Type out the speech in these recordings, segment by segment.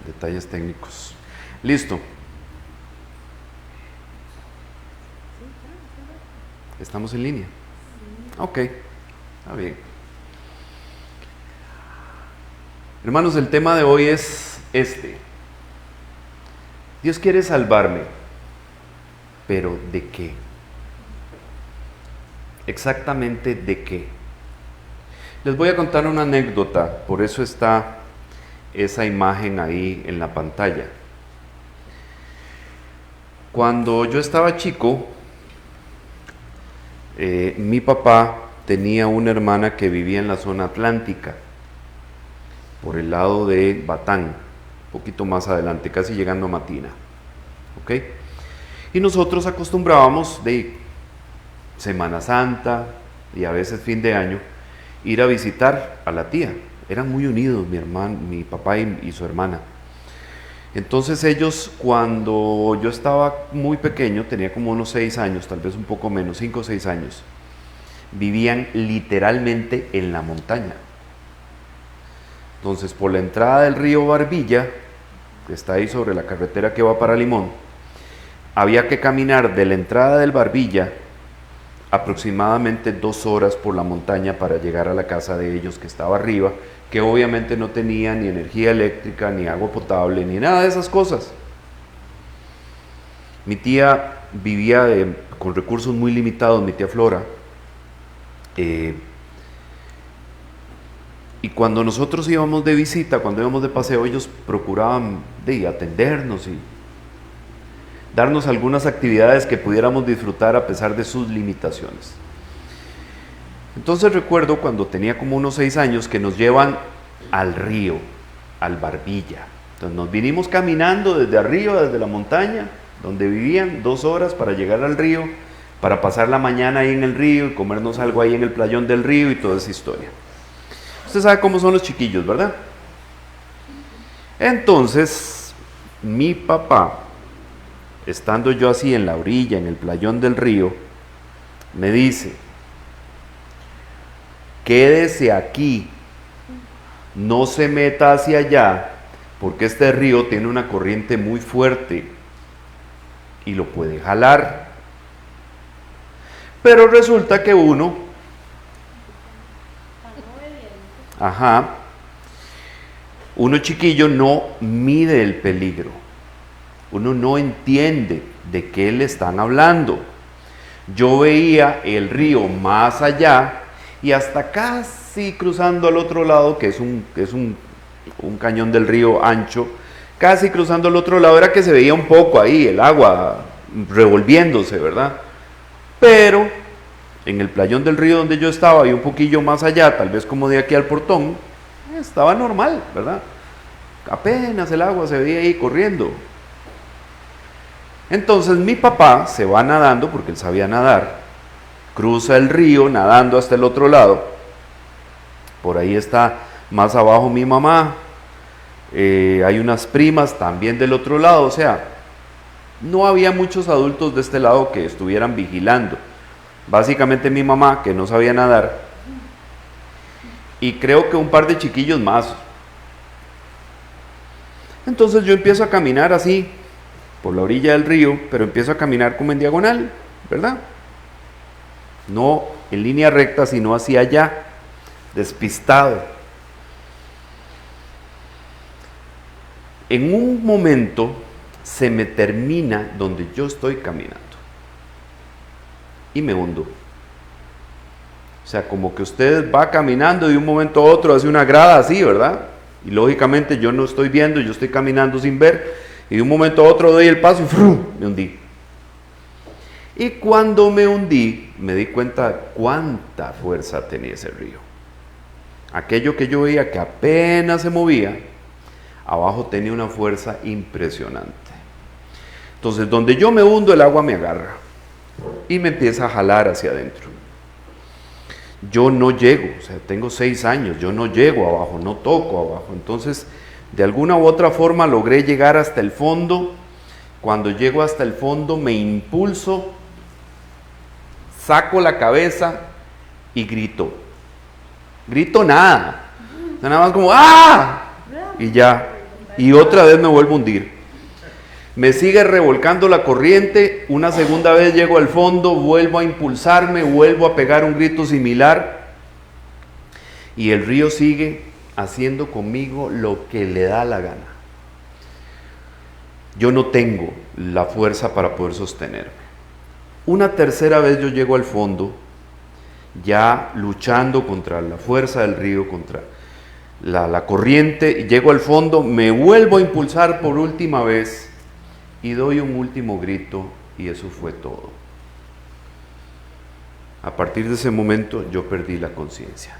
Detalles técnicos. Listo. ¿Estamos en línea? Ok, está bien. Hermanos, el tema de hoy es este. Dios quiere salvarme, pero ¿de qué? Exactamente ¿de qué? Les voy a contar una anécdota, por eso está esa imagen ahí en la pantalla. Cuando yo estaba chico, mi papá tenía una hermana que vivía en la zona atlántica, por el lado de Batán, un poquito más adelante, casi llegando a Matina. ¿Ok? Y nosotros acostumbrábamos de Semana Santa y a veces fin de año ir a visitar a la tía. Eran muy unidos mi hermano, mi papá y su hermana. Entonces ellos, cuando yo estaba muy pequeño, tenía como unos 6 años, tal vez un poco menos, 5 o 6 años, vivían literalmente en la montaña. Entonces, por la entrada del río Barbilla, que está ahí sobre la carretera que va para Limón, había que caminar de la entrada del Barbilla aproximadamente 2 horas por la montaña para llegar a la casa de ellos que estaba arriba, que obviamente no tenía ni energía eléctrica, ni agua potable, ni nada de esas cosas. Mi tía vivía con recursos muy limitados, mi tía Flora, y cuando nosotros íbamos de visita, cuando íbamos de paseo, ellos procuraban atendernos y darnos algunas actividades que pudiéramos disfrutar a pesar de sus limitaciones. Entonces recuerdo cuando tenía como unos 6 años que nos llevan al río, al Barbilla. Entonces nos vinimos caminando desde arriba, desde la montaña, donde vivían, 2 horas para llegar al río, para pasar la mañana ahí en el río y comernos algo ahí en el playón del río y toda esa historia. Usted sabe cómo son los chiquillos, ¿verdad? Entonces, mi papá, estando yo así en la orilla, en el playón del río, me dice: quédese aquí, no se meta hacia allá, porque este río tiene una corriente muy fuerte y lo puede jalar. Pero resulta que uno chiquillo no mide el peligro. Uno no entiende de qué le están hablando. Yo veía el río más allá y hasta casi cruzando al otro lado, que es un cañón del río ancho, casi cruzando al otro lado era que se veía un poco ahí el agua revolviéndose, ¿verdad? Pero en el playón del río donde yo estaba y un poquillo más allá, tal vez como de aquí al portón, estaba normal, ¿verdad? Apenas el agua se veía ahí corriendo. Entonces mi papá se va nadando, porque él sabía nadar, cruza el río nadando hasta el otro lado. Por ahí está más abajo mi mamá, hay unas primas también del otro lado, o sea, no había muchos adultos de este lado que estuvieran vigilando. Básicamente mi mamá, que no sabía nadar, y creo que un par de chiquillos más. Entonces yo empiezo a caminar así, por la orilla del río, pero empiezo a caminar como en diagonal, ¿verdad? No en línea recta, sino hacia allá, despistado. En un momento se me termina donde yo estoy caminando y me hundo. O sea, como que usted va caminando y de un momento a otro hace una grada así, ¿verdad? Y lógicamente yo no estoy viendo, yo estoy caminando sin ver, y de un momento a otro doy el paso y ¡frum!, me hundí. Y cuando me hundí, me di cuenta de cuánta fuerza tenía ese río. Aquello que yo veía que apenas se movía, abajo tenía una fuerza impresionante. Entonces, donde yo me hundo, el agua me agarra y me empieza a jalar hacia adentro. Yo no llego, o sea, tengo 6 años, yo no llego abajo, no toco abajo. Entonces, de alguna u otra forma logré llegar hasta el fondo. Cuando llego hasta el fondo, me impulso, saco la cabeza y grito: grito nada. Nada más como ¡ah! Y ya. Y otra vez me vuelvo a hundir. Me sigue revolcando la corriente, una segunda vez llego al fondo, vuelvo a impulsarme, vuelvo a pegar un grito similar y el río sigue haciendo conmigo lo que le da la gana. Yo no tengo la fuerza para poder sostenerme. Una tercera vez yo llego al fondo, ya luchando contra la fuerza del río, contra la corriente, llego al fondo, me vuelvo a impulsar por última vez y doy un último grito y eso fue todo. A partir de ese momento yo perdí la conciencia.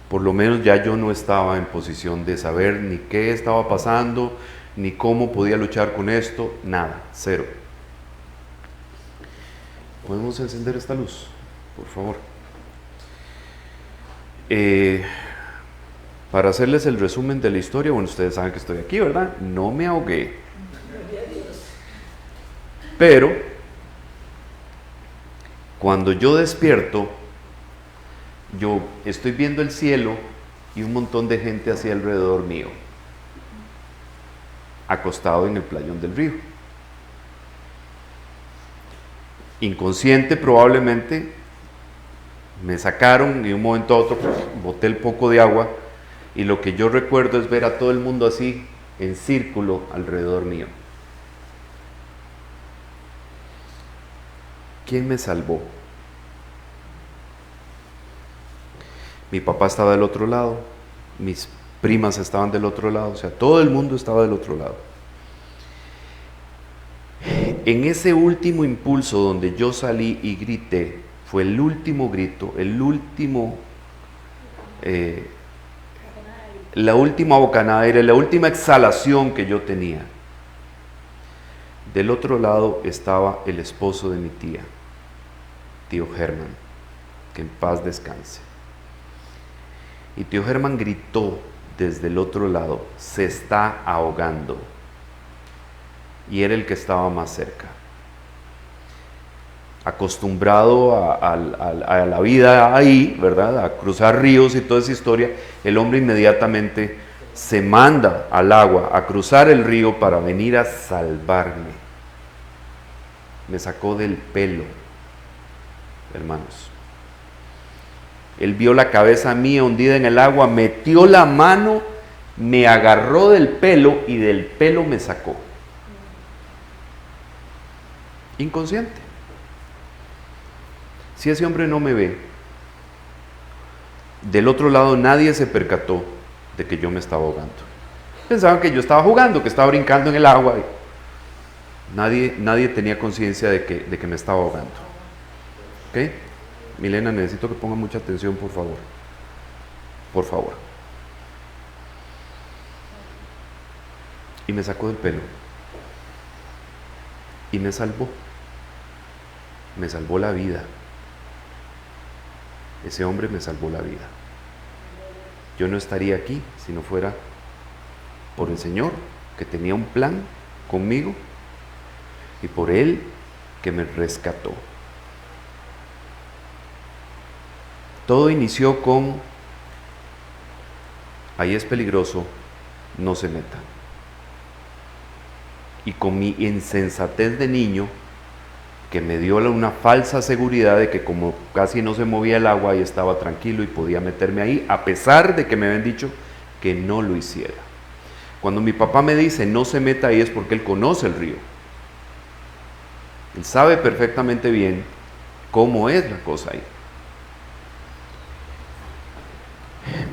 Por lo menos ya yo no estaba en posición de saber ni qué estaba pasando, ni cómo podía luchar con esto, nada, cero. ¿Podemos encender esta luz, por favor? Para hacerles el resumen de la historia, bueno, ustedes saben que estoy aquí, ¿verdad? No me ahogué. Pero, cuando yo despierto, yo estoy viendo el cielo y un montón de gente hacia alrededor mío, acostado en el playón del río. Inconsciente probablemente, me sacaron y de un momento a otro boté el poco de agua y lo que yo recuerdo es ver a todo el mundo así, en círculo alrededor mío. ¿Quién me salvó? Mi papá estaba del otro lado, mis primas estaban del otro lado, o sea, todo el mundo estaba del otro lado. En ese último impulso donde yo salí y grité, fue el último grito, la última bocanadera, la última exhalación que yo tenía. Del otro lado estaba el esposo de mi tía, tío Germán, que en paz descanse. Y tío Germán gritó desde el otro lado, se está ahogando. Y era el que estaba más cerca. Acostumbrado a la vida ahí, ¿verdad? A cruzar ríos y toda esa historia, el hombre inmediatamente se manda al agua a cruzar el río para venir a salvarme. Me sacó del pelo, hermanos. Él vio la cabeza mía hundida en el agua, metió la mano, me agarró del pelo y del pelo me sacó. Inconsciente. Si ese hombre no me ve, del otro lado nadie se percató de que yo me estaba ahogando. Pensaban que yo estaba jugando, que estaba brincando en el agua. Nadie tenía conciencia de que me estaba ahogando. ¿Ok? Milena, necesito que ponga mucha atención, por favor. Por favor. Y me sacó del pelo. Y me salvó. Me salvó la vida. Ese hombre me salvó la vida. Yo no estaría aquí si no fuera por el Señor, que tenía un plan conmigo, y por Él que me rescató. Todo inició con, ahí es peligroso, no se meta. Y con mi insensatez de niño, que me dio una falsa seguridad de que como casi no se movía el agua, y estaba tranquilo y podía meterme ahí, a pesar de que me habían dicho que no lo hiciera. Cuando mi papá me dice no se meta ahí es porque él conoce el río. Él sabe perfectamente bien cómo es la cosa ahí.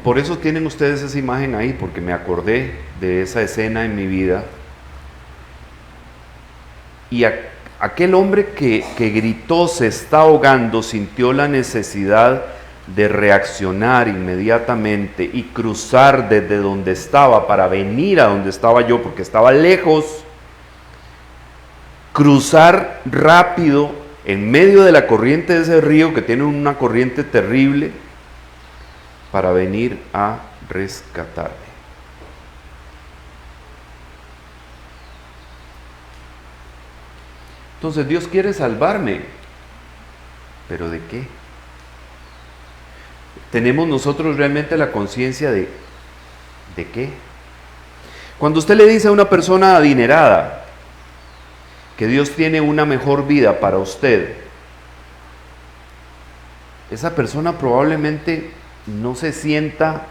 Por eso tienen ustedes esa imagen ahí, porque me acordé de esa escena en mi vida. Y aquel hombre que gritó se está ahogando, sintió la necesidad de reaccionar inmediatamente y cruzar desde donde estaba para venir a donde estaba yo, porque estaba lejos. Cruzar rápido en medio de la corriente de ese río, que tiene una corriente terrible, para venir a rescatarme. Entonces Dios quiere salvarme, ¿pero de qué? ¿Tenemos nosotros realmente la conciencia de qué? Cuando usted le dice a una persona adinerada que Dios tiene una mejor vida para usted, esa persona probablemente no se sienta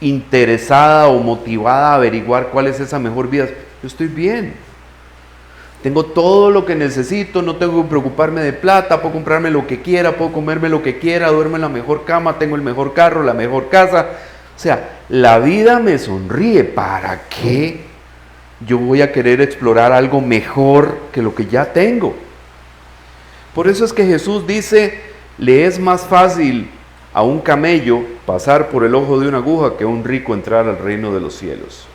interesada o motivada a averiguar cuál es esa mejor vida. Yo estoy bien, tengo todo lo que necesito, no tengo que preocuparme de plata, puedo comprarme lo que quiera, puedo comerme lo que quiera, duermo en la mejor cama, tengo el mejor carro, la mejor casa. O sea, la vida me sonríe. ¿Para qué yo voy a querer explorar algo mejor que lo que ya tengo? Por eso es que Jesús dice, le es más fácil a un camello pasar por el ojo de una aguja que a un rico entrar al reino de los cielos.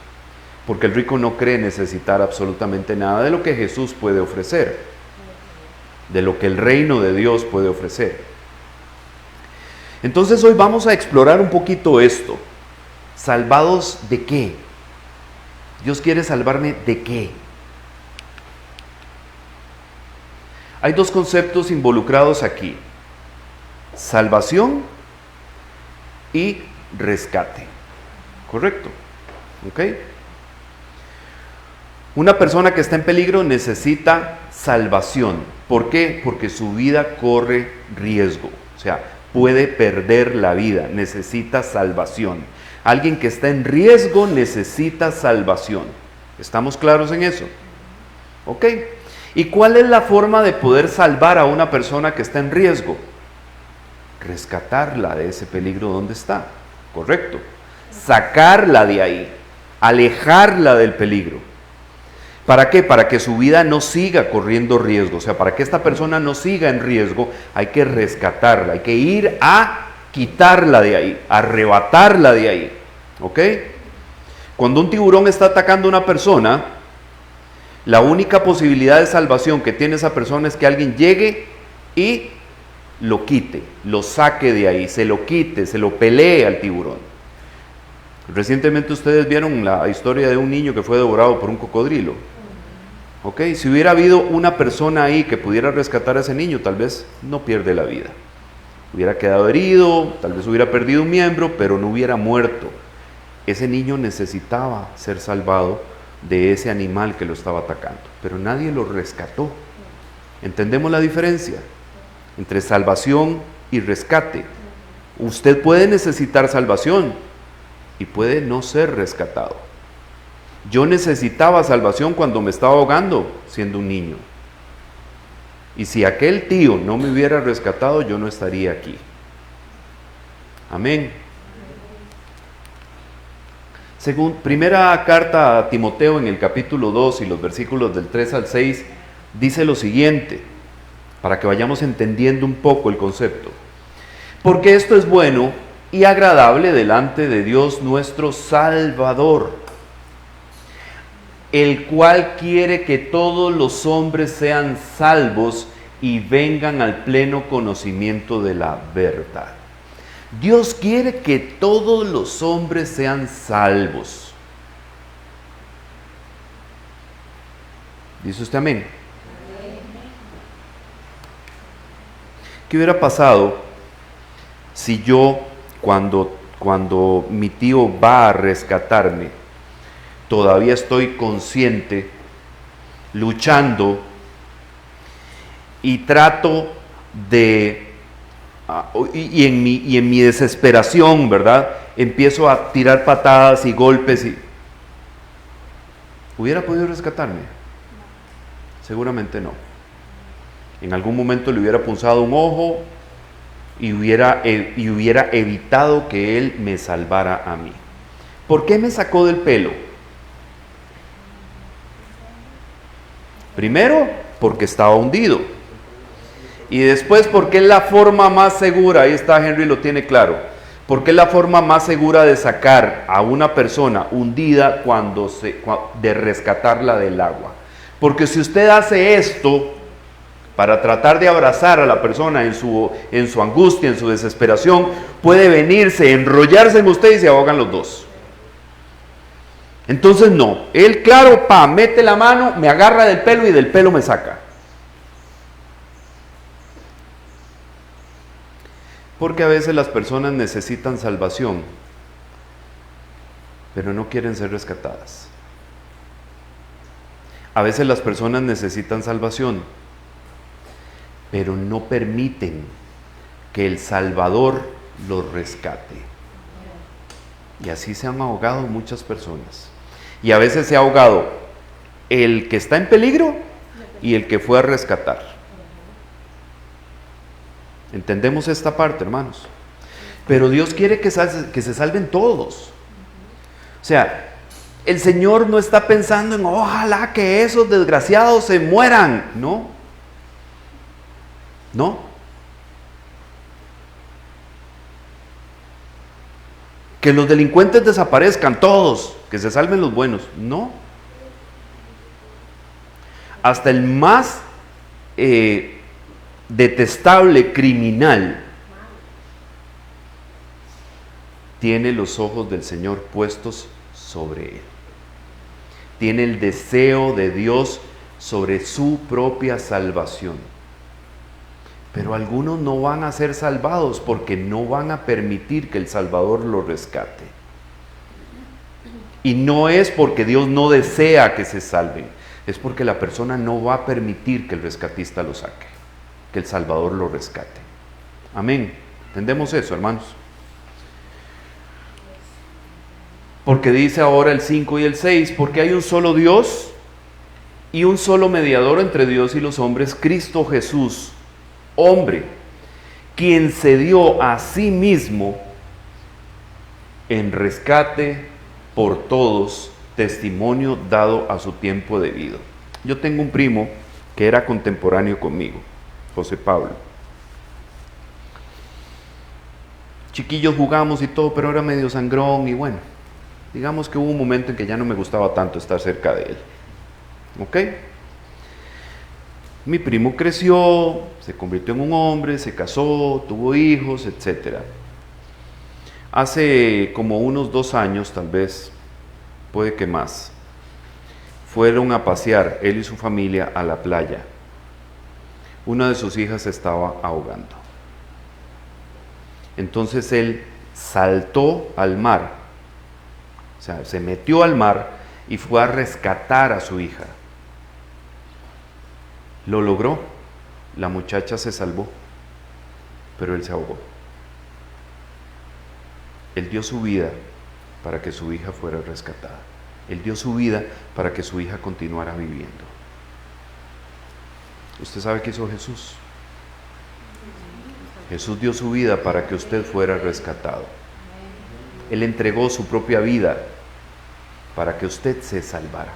Porque el rico no cree necesitar absolutamente nada de lo que Jesús puede ofrecer, de lo que el reino de Dios puede ofrecer. Entonces hoy vamos a explorar un poquito esto. ¿Salvados de qué? Dios quiere salvarme de qué. Hay dos conceptos involucrados aquí: salvación y rescate. ¿Correcto? ¿Ok? Una persona que está en peligro necesita salvación. ¿Por qué? Porque su vida corre riesgo. O sea, puede perder la vida, necesita salvación. Alguien que está en riesgo necesita salvación. ¿Estamos claros en eso? ¿Ok? ¿Y cuál es la forma de poder salvar a una persona que está en riesgo? Rescatarla de ese peligro donde está. ¿Correcto? Sacarla de ahí, alejarla del peligro. ¿Para qué? Para que su vida no siga corriendo riesgo. O sea, para que esta persona no siga en riesgo, hay que rescatarla, hay que ir a quitarla de ahí, arrebatarla de ahí. ¿Ok? Cuando un tiburón está atacando a una persona, la única posibilidad de salvación que tiene esa persona es que alguien llegue y lo quite, lo saque de ahí, se lo quite, se lo pelee al tiburón. Recientemente ustedes vieron la historia de un niño que fue devorado por un cocodrilo. ¿Ok? Si hubiera habido una persona ahí que pudiera rescatar a ese niño, tal vez no pierde la vida. Hubiera quedado herido, tal vez hubiera perdido un miembro, pero no hubiera muerto. Ese niño necesitaba ser salvado de ese animal que lo estaba atacando, pero nadie lo rescató. ¿Entendemos la diferencia entre salvación y rescate? Usted puede necesitar salvación y puede no ser rescatado. Yo necesitaba salvación cuando me estaba ahogando siendo un niño. Y si aquel tío no me hubiera rescatado, yo no estaría aquí. Amén. Según primera carta a Timoteo en el capítulo 2 y los versículos del 3 al 6, dice lo siguiente, para que vayamos entendiendo un poco el concepto. Porque esto es bueno y agradable delante de Dios nuestro Salvador, el cual quiere que todos los hombres sean salvos y vengan al pleno conocimiento de la verdad. Dios quiere que todos los hombres sean salvos. ¿Dice usted amén? ¿Qué hubiera pasado si yo, cuando mi tío va a rescatarme, todavía estoy consciente, luchando, y trato de, y en mi desesperación, ¿verdad?, empiezo a tirar patadas y golpes y... ¿Hubiera podido rescatarme? Seguramente no. En algún momento le hubiera punzado un ojo y hubiera evitado que él me salvara a mí. ¿Por qué me sacó del pelo? Primero, porque estaba hundido. Y después, porque es la forma más segura, ahí está, Henry lo tiene claro, porque es la forma más segura de sacar a una persona hundida de rescatarla del agua. Porque si usted hace esto para tratar de abrazar a la persona en su angustia, en su desesperación, puede venirse, enrollarse en usted y se ahogan los dos. Entonces no, él claro, mete la mano, me agarra del pelo y del pelo me saca. Porque a veces las personas necesitan salvación, pero no quieren ser rescatadas. A veces las personas necesitan salvación, pero no permiten que el Salvador los rescate. Y así se han ahogado muchas personas. Y a veces se ha ahogado el que está en peligro y el que fue a rescatar. ¿Entendemos esta parte, hermanos? Pero Dios quiere que se salven todos. O sea, el Señor no está pensando en ojalá que esos desgraciados se mueran. No. No. Que los delincuentes desaparezcan todos, que se salven los buenos. No. Hasta el más detestable criminal tiene los ojos del Señor puestos sobre él. Tiene el deseo de Dios sobre su propia salvación. Pero algunos no van a ser salvados porque no van a permitir que el Salvador los rescate. Y no es porque Dios no desea que se salven, es porque la persona no va a permitir que el rescatista lo saque, que el Salvador lo rescate. Amén. ¿Entendemos eso, hermanos? Porque dice ahora el 5 y el 6, porque hay un solo Dios y un solo mediador entre Dios y los hombres, Cristo Jesús, hombre, quien se dio a sí mismo en rescate por todos, testimonio dado a su tiempo debido. Yo tengo un primo que era contemporáneo conmigo, José Pablo. Chiquillos jugamos y todo, pero era medio sangrón y bueno, digamos que hubo un momento en que ya no me gustaba tanto estar cerca de él. ¿Ok? Mi primo creció, se convirtió en un hombre, se casó, tuvo hijos, etc. Hace como unos 2 años, tal vez, puede que más, fueron a pasear él y su familia a la playa. Una de sus hijas se estaba ahogando. Entonces él saltó al mar, o sea, se metió al mar y fue a rescatar a su hija. Lo logró, la muchacha se salvó, pero él se ahogó. Él dio su vida para que su hija fuera rescatada. Él dio su vida para que su hija continuara viviendo. ¿Usted sabe qué hizo Jesús? Jesús dio su vida para que usted fuera rescatado. Él entregó su propia vida para que usted se salvara.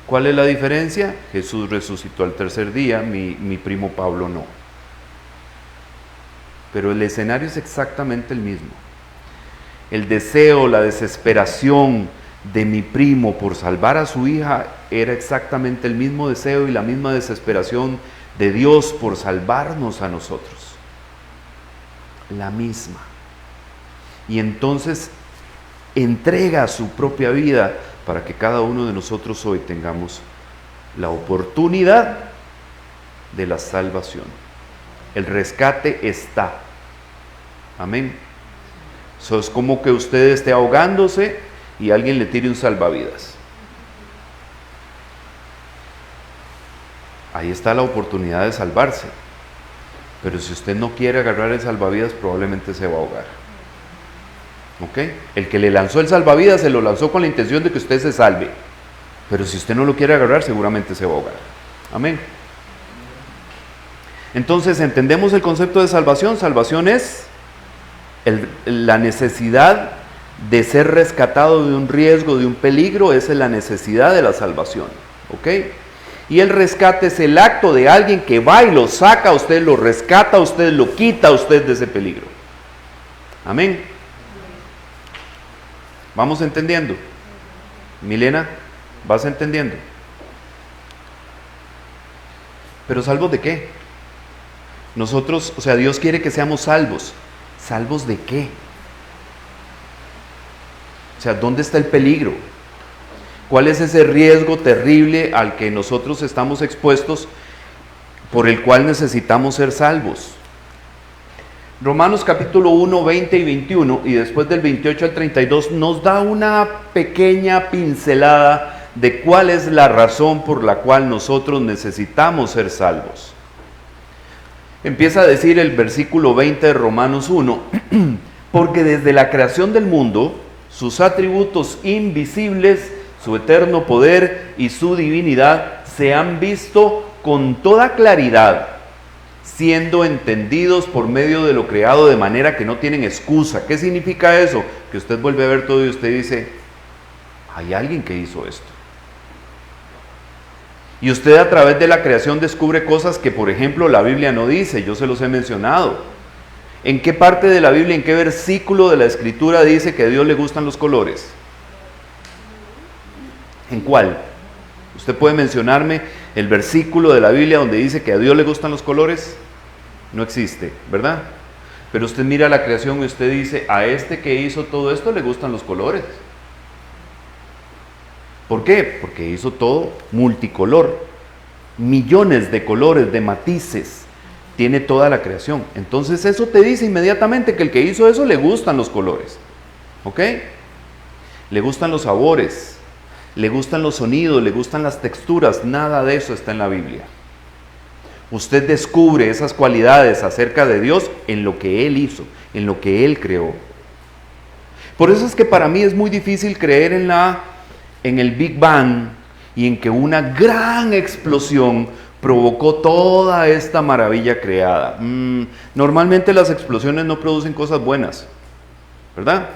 ¿Cuál es la diferencia? Jesús resucitó al 3er día, mi primo Pablo no. Pero el escenario es exactamente el mismo. El deseo, la desesperación de mi primo por salvar a su hija era exactamente el mismo deseo y la misma desesperación de Dios por salvarnos a nosotros. La misma. Y entonces entrega su propia vida para que cada uno de nosotros hoy tengamos la oportunidad de la salvación. El rescate está. Amén. Eso es como que usted esté ahogándose y alguien le tire un salvavidas. Ahí está la oportunidad de salvarse. Pero si usted no quiere agarrar el salvavidas, probablemente se va a ahogar. ¿Ok? El que le lanzó el salvavidas se lo lanzó con la intención de que usted se salve. Pero si usted no lo quiere agarrar, seguramente se va a ahogar. Amén. Entonces, ¿entendemos el concepto de salvación? Salvación es la necesidad de ser rescatado de un riesgo, de un peligro. Esa es la necesidad de la salvación. ¿Ok? Y el rescate es el acto de alguien que va y lo saca a usted, lo rescata a usted, lo quita a usted de ese peligro. Amén. ¿Vamos entendiendo? Milena, ¿vas entendiendo? ¿Pero salvos de qué? Nosotros, o sea, Dios quiere que seamos salvos. ¿Salvos de qué? O sea, ¿dónde está el peligro? ¿Cuál es ese riesgo terrible al que nosotros estamos expuestos por el cual necesitamos ser salvos? Romanos capítulo 1, 20 y 21, y después del 28 al 32, nos da una pequeña pincelada de cuál es la razón por la cual nosotros necesitamos ser salvos. Empieza a decir el versículo 20 de Romanos 1, porque desde la creación del mundo, sus atributos invisibles, su eterno poder y su divinidad se han visto con toda claridad, siendo entendidos por medio de lo creado de manera que no tienen excusa. ¿Qué significa eso? Que usted vuelve a ver todo y usted dice, hay alguien que hizo esto. Y usted a través de la creación descubre cosas que, por ejemplo, la Biblia no dice. Yo se los he mencionado. ¿En qué parte de la Biblia, en qué versículo de la Escritura dice que a Dios le gustan los colores? ¿En cuál? ¿Usted puede mencionarme el versículo de la Biblia donde dice que a Dios le gustan los colores? No existe, ¿verdad? Pero usted mira la creación y usted dice, a este que hizo todo esto le gustan los colores. ¿Por qué? Porque hizo todo multicolor, millones de colores, de matices, tiene toda la creación. Entonces eso te dice inmediatamente que el que hizo eso le gustan los colores, ¿ok? Le gustan los sabores, le gustan los sonidos, le gustan las texturas, nada de eso está en la Biblia. Usted descubre esas cualidades acerca de Dios en lo que Él hizo, en lo que Él creó. Por eso es que para mí es muy difícil creer en el Big Bang y en que una gran explosión provocó toda esta maravilla creada. Normalmente las explosiones no producen cosas buenas, ¿verdad?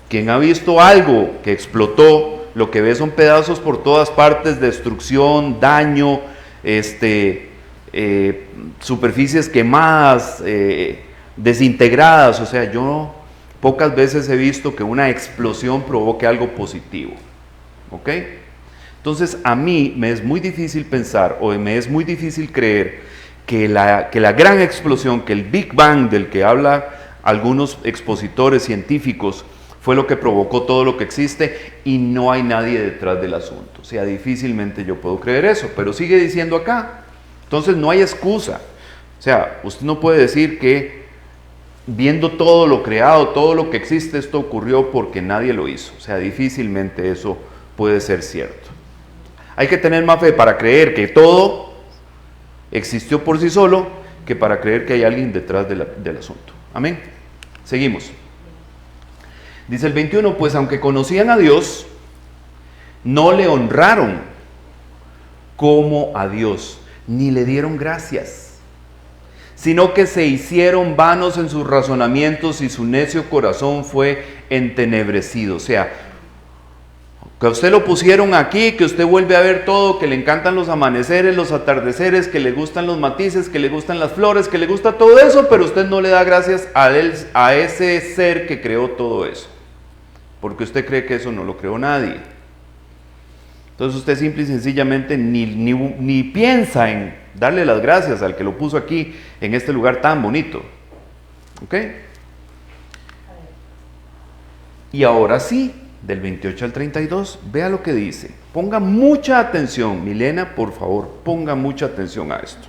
Quien ha visto algo que explotó, lo que ve son pedazos por todas partes, destrucción, daño, superficies quemadas, desintegradas. O sea, yo pocas veces he visto que una explosión provoque algo positivo, ¿ok? Entonces a mí me es muy difícil pensar, o me es muy difícil creer que la gran explosión, que el Big Bang del que hablan algunos expositores científicos, fue lo que provocó todo lo que existe y no hay nadie detrás del asunto. O sea, difícilmente yo puedo creer eso, pero sigue diciendo acá. Entonces no hay excusa. O sea, usted no puede decir que viendo todo lo creado, todo lo que existe, esto ocurrió porque nadie lo hizo. O sea, difícilmente eso puede ser cierto. Hay que tener más fe para creer que todo existió por sí solo, que para creer que hay alguien detrás del asunto. Amén. Seguimos. Dice el 21, pues aunque conocían a Dios, no le honraron como a Dios, ni le dieron gracias, sino que se hicieron vanos en sus razonamientos y su necio corazón fue entenebrecido. O sea, que a usted lo pusieron aquí, que usted vuelve a ver todo, que le encantan los amaneceres, los atardeceres, que le gustan los matices, que le gustan las flores, que le gusta todo eso, pero usted no le da gracias a ese ser que creó todo eso, porque usted cree que eso no lo creó nadie. Entonces usted simple y sencillamente ni piensa en darle las gracias al que lo puso aquí, en este lugar tan bonito. ¿Ok? Y ahora sí, del 28 al 32, vea lo que dice. Ponga mucha atención, Milena, por favor, ponga mucha atención a esto.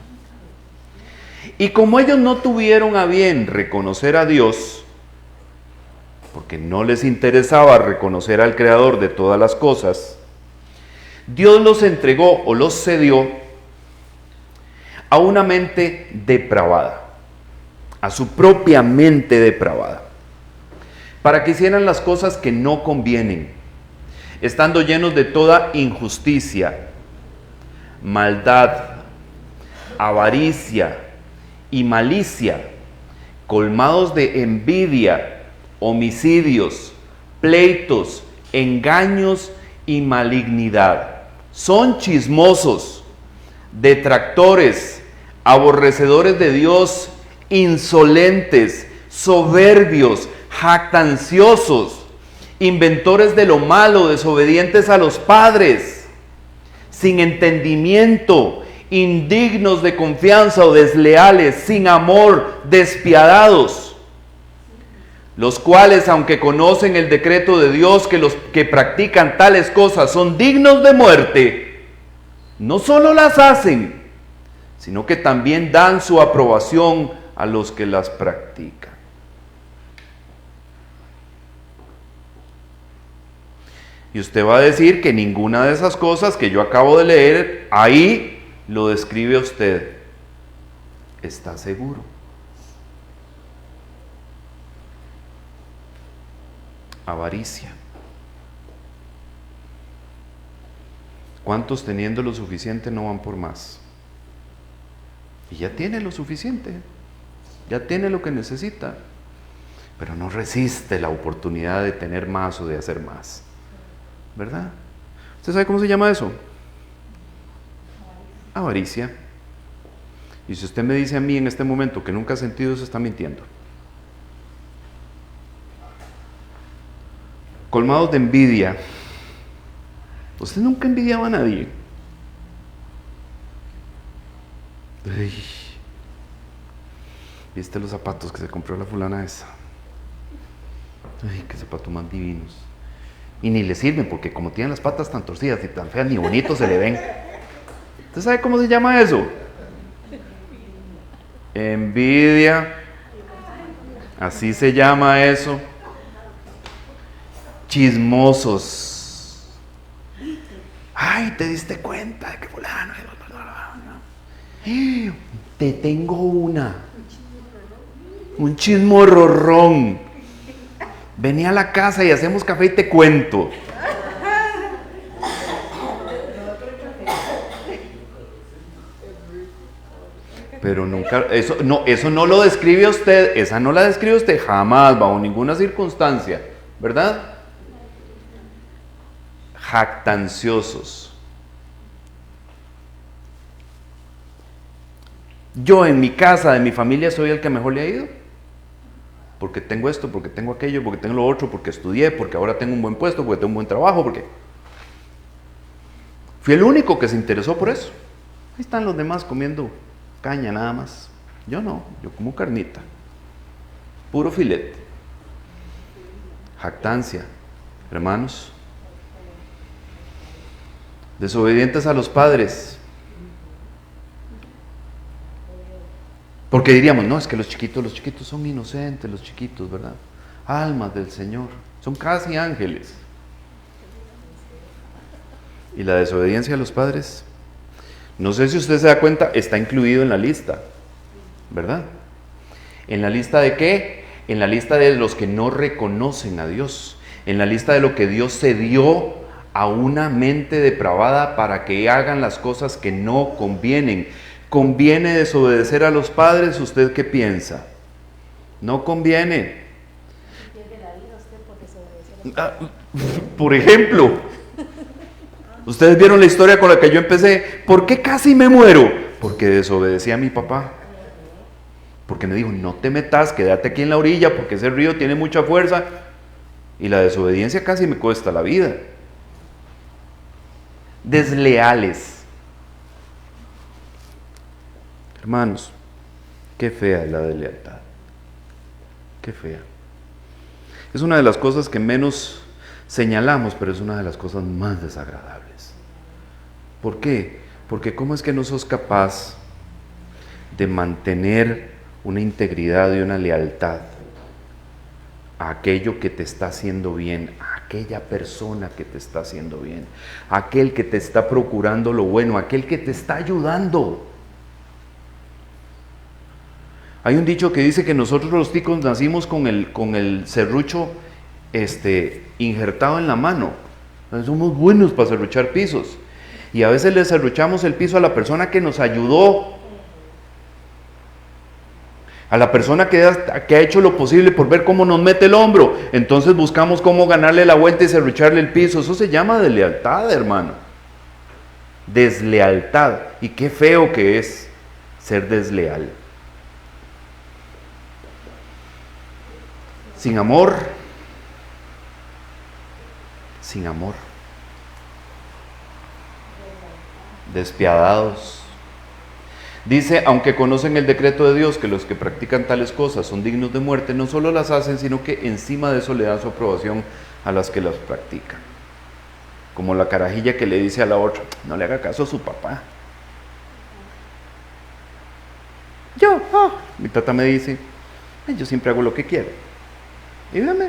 Y como ellos no tuvieron a bien reconocer a Dios, porque no les interesaba reconocer al Creador de todas las cosas, Dios los entregó o los cedió a una mente depravada, a su propia mente depravada, para que hicieran las cosas que no convienen, estando llenos de toda injusticia, maldad, avaricia y malicia, colmados de envidia, homicidios, pleitos, engaños y malignidad. Son chismosos, detractores, aborrecedores de Dios, insolentes, soberbios, jactanciosos, inventores de lo malo, desobedientes a los padres, sin entendimiento, indignos de confianza o desleales, sin amor, despiadados, los cuales, aunque conocen el decreto de Dios, que los que practican tales cosas son dignos de muerte, no solo las hacen, sino que también dan su aprobación a los que las practican. Y usted va a decir que ninguna de esas cosas que yo acabo de leer, ahí lo describe usted. ¿Está seguro? Avaricia. ¿Cuántos teniendo lo suficiente no van por más? Y ya tiene lo suficiente, ya tiene lo que necesita, pero no resiste la oportunidad de tener más o de hacer más, ¿verdad? ¿Usted sabe cómo se llama eso? Avaricia. Y si usted me dice a mí en este momento que nunca ha sentido eso, está mintiendo. Colmados de envidia. Usted nunca envidiaba a nadie. Ay, ¿viste los zapatos que se compró la fulana esa? Ay, qué zapatos más divinos. Y ni le sirven porque como tienen las patas tan torcidas y tan feas, ni bonitos se le ven. ¿Usted sabe cómo se llama eso? Envidia. Así se llama eso. Chismosos. Ay, ¿te diste cuenta de que fulano? Te tengo un chismorrorrón. Vení a la casa y hacemos café y te cuento. Pero nunca, eso no lo describe usted, esa no la describe usted jamás, bajo ninguna circunstancia, ¿verdad? Jactanciosos. Yo en mi casa, de mi familia, soy el que mejor le ha ido. Porque tengo esto, porque tengo aquello, porque tengo lo otro, porque estudié, porque ahora tengo un buen puesto, porque tengo un buen trabajo, porque... Fui el único que se interesó por eso. Ahí están los demás comiendo caña nada más. Yo no, yo como carnita. Puro filete. Jactancia. Hermanos. Desobedientes a los padres. Porque diríamos, no, es que los chiquitos son inocentes, los chiquitos, ¿verdad? Almas del Señor, son casi ángeles. Y la desobediencia a los padres, no sé si usted se da cuenta, está incluido en la lista, ¿verdad? ¿En la lista de qué? En la lista de los que no reconocen a Dios, en la lista de lo que Dios se dio a una mente depravada para que hagan las cosas que no convienen. ¿Conviene desobedecer a los padres? ¿Usted qué piensa? No conviene. Por ejemplo, ustedes vieron la historia con la que yo empecé. ¿Por qué casi me muero? Porque desobedecí a mi papá. Porque me dijo, no te metas, quédate aquí en la orilla porque ese río tiene mucha fuerza. Y la desobediencia casi me cuesta la vida. Desleales. Hermanos, qué fea es la deslealtad. Qué fea. Es una de las cosas que menos señalamos, pero es una de las cosas más desagradables. ¿Por qué? Porque ¿cómo es que no sos capaz de mantener una integridad y una lealtad a aquello que te está haciendo bien, a aquella persona que te está haciendo bien, a aquel que te está procurando lo bueno, a aquel que te está ayudando? Hay un dicho que dice que nosotros los ticos nacimos con el serrucho injertado en la mano. Somos buenos para serruchar pisos. Y a veces le serruchamos el piso a la persona que nos ayudó, a la persona que ha hecho lo posible por ver cómo nos mete el hombro. Entonces buscamos cómo ganarle la vuelta y serrucharle el piso. Eso se llama deslealtad, hermano. Deslealtad. Y qué feo que es ser desleal. Sin amor, despiadados. Dice, aunque conocen el decreto de Dios, que los que practican tales cosas son dignos de muerte, no solo las hacen, sino que encima de eso le dan su aprobación a las que las practican. Como la carajilla que le dice a la otra, no le haga caso a su papá. Mi tata me dice, yo siempre hago lo que quiero. Y véame,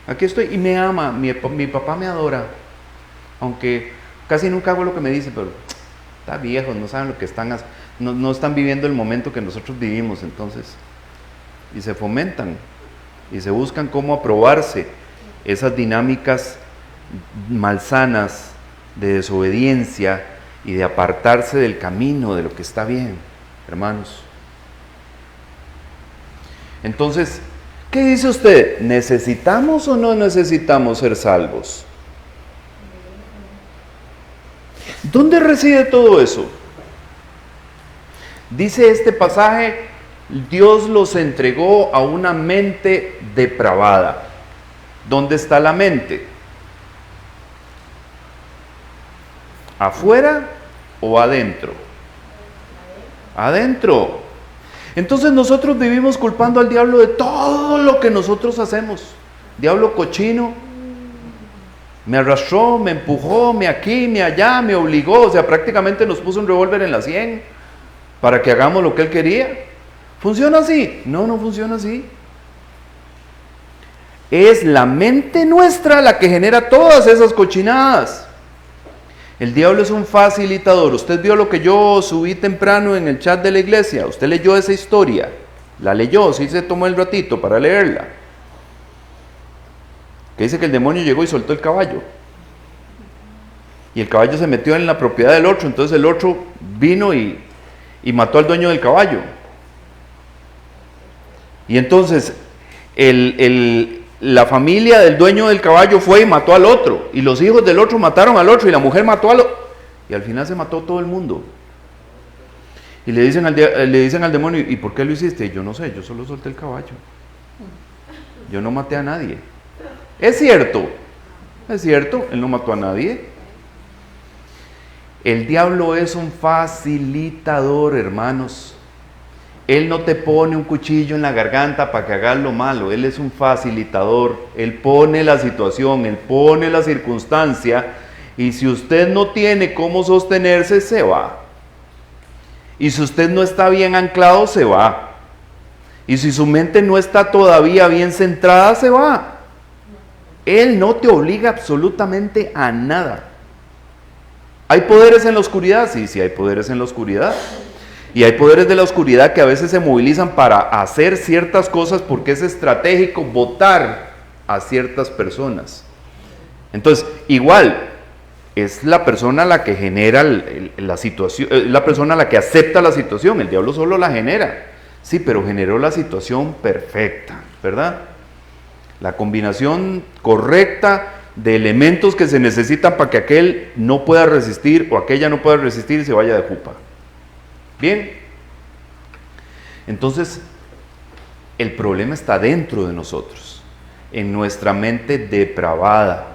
aquí estoy y me ama, mi papá me adora. Aunque casi nunca hago lo que me dice, pero está viejo, no saben lo que están haciendo. No están viviendo el momento que nosotros vivimos, entonces, y se fomentan y se buscan cómo aprobarse esas dinámicas malsanas de desobediencia y de apartarse del camino de lo que está bien, hermanos. Entonces, ¿qué dice usted? ¿Necesitamos o no necesitamos ser salvos? ¿Dónde reside todo eso? Dice este pasaje, Dios los entregó a una mente depravada. ¿Dónde está la mente? ¿Afuera o adentro? Adentro. Entonces nosotros vivimos culpando al diablo de todo lo que nosotros hacemos. Diablo cochino, me arrastró, me empujó, me aquí, me allá, me obligó, o sea, prácticamente nos puso un revólver en la sien para que hagamos lo que él quería. ¿Funciona así? No funciona así. Es la mente nuestra la que genera todas esas cochinadas. El diablo es un facilitador. Usted vio lo que yo subí temprano en el chat de la iglesia. Usted leyó esa historia. La leyó, sí se tomó el ratito para leerla. Que dice que el demonio llegó y soltó el caballo. Y el caballo se metió en la propiedad del otro. Entonces el otro vino y mató al dueño del caballo. Y entonces la familia del dueño del caballo fue y mató al otro. Y los hijos del otro mataron al otro. Y la mujer mató al otro. Y al final se mató todo el mundo. Y le dicen al demonio, ¿y por qué lo hiciste? Yo no sé, yo solo solté el caballo. Yo no maté a nadie. Es cierto, él no mató a nadie. El diablo es un facilitador, hermanos. Él no te pone un cuchillo en la garganta para que hagas lo malo. Él es un facilitador. Él pone la situación, él pone la circunstancia. Y si usted no tiene cómo sostenerse, se va. Y si usted no está bien anclado, se va. Y si su mente no está todavía bien centrada, se va. Él no te obliga absolutamente a nada. ¿Hay poderes en la oscuridad? Sí, hay poderes en la oscuridad. Y hay poderes de la oscuridad que a veces se movilizan para hacer ciertas cosas porque es estratégico votar a ciertas personas. Entonces, igual, es la persona la que genera la situación, la persona la que acepta la situación. El diablo solo la genera. Sí, pero generó la situación perfecta, ¿verdad? La combinación correcta de elementos que se necesitan para que aquel no pueda resistir o aquella no pueda resistir y se vaya de jupa. Bien, entonces el problema está dentro de nosotros, en nuestra mente depravada.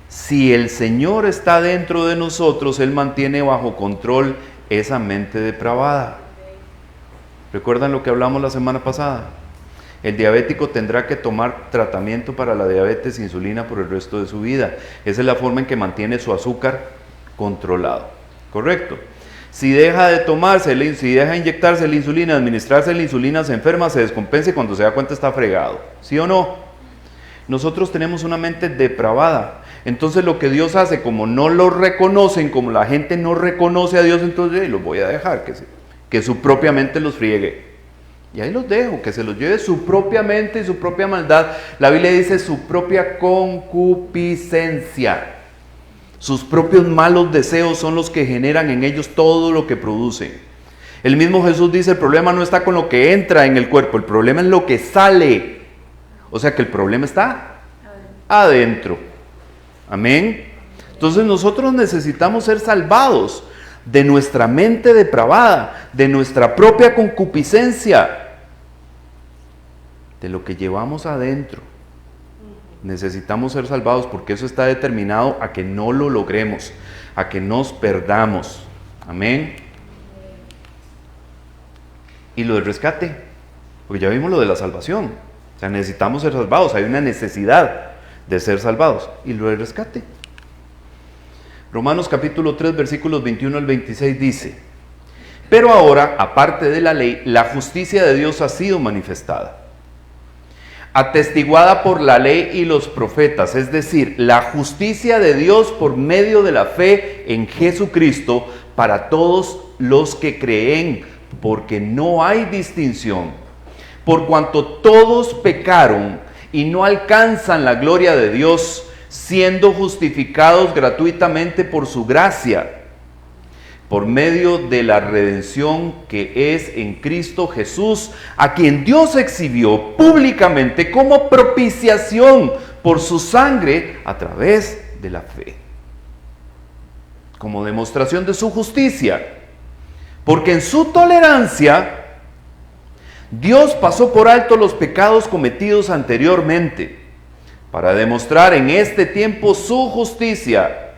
Si el Señor está dentro de nosotros, Él mantiene bajo control esa mente depravada. ¿Recuerdan lo que hablamos la semana pasada? El diabético tendrá que tomar tratamiento para la diabetes, insulina por el resto de su vida. Esa es la forma en que mantiene su azúcar controlado. ¿Correcto? Si deja de tomarse, si deja de inyectarse la insulina, administrarse la insulina, se enferma, se descompensa y cuando se da cuenta está fregado. ¿Sí o no? Nosotros tenemos una mente depravada. Entonces lo que Dios hace, como no lo reconocen, como la gente no reconoce a Dios, entonces los voy a dejar que su propia mente los friegue. Y ahí los dejo, que se los lleve su propia mente y su propia maldad. La Biblia dice su propia concupiscencia. Sus propios malos deseos son los que generan en ellos todo lo que producen. El mismo Jesús dice, el problema no está con lo que entra en el cuerpo, el problema es lo que sale. O sea que el problema está adentro. Amén. Entonces nosotros necesitamos ser salvados de nuestra mente depravada, de nuestra propia concupiscencia, de lo que llevamos adentro. Necesitamos ser salvados porque eso está determinado a que no lo logremos, a que nos perdamos. Amén. Y lo del rescate, porque ya vimos lo de la salvación. O sea, necesitamos ser salvados, hay una necesidad de ser salvados. Y lo del rescate. Romanos capítulo 3, versículos 21 al 26 dice: Pero ahora, aparte de la ley, la justicia de Dios ha sido manifestada, atestiguada por la ley y los profetas, es decir, la justicia de Dios por medio de la fe en Jesucristo para todos los que creen, porque no hay distinción, por cuanto todos pecaron y no alcanzan la gloria de Dios, siendo justificados gratuitamente por su gracia, por medio de la redención que es en Cristo Jesús, a quien Dios exhibió públicamente como propiciación por su sangre a través de la fe, como demostración de su justicia, porque en su tolerancia Dios pasó por alto los pecados cometidos anteriormente, para demostrar en este tiempo su justicia,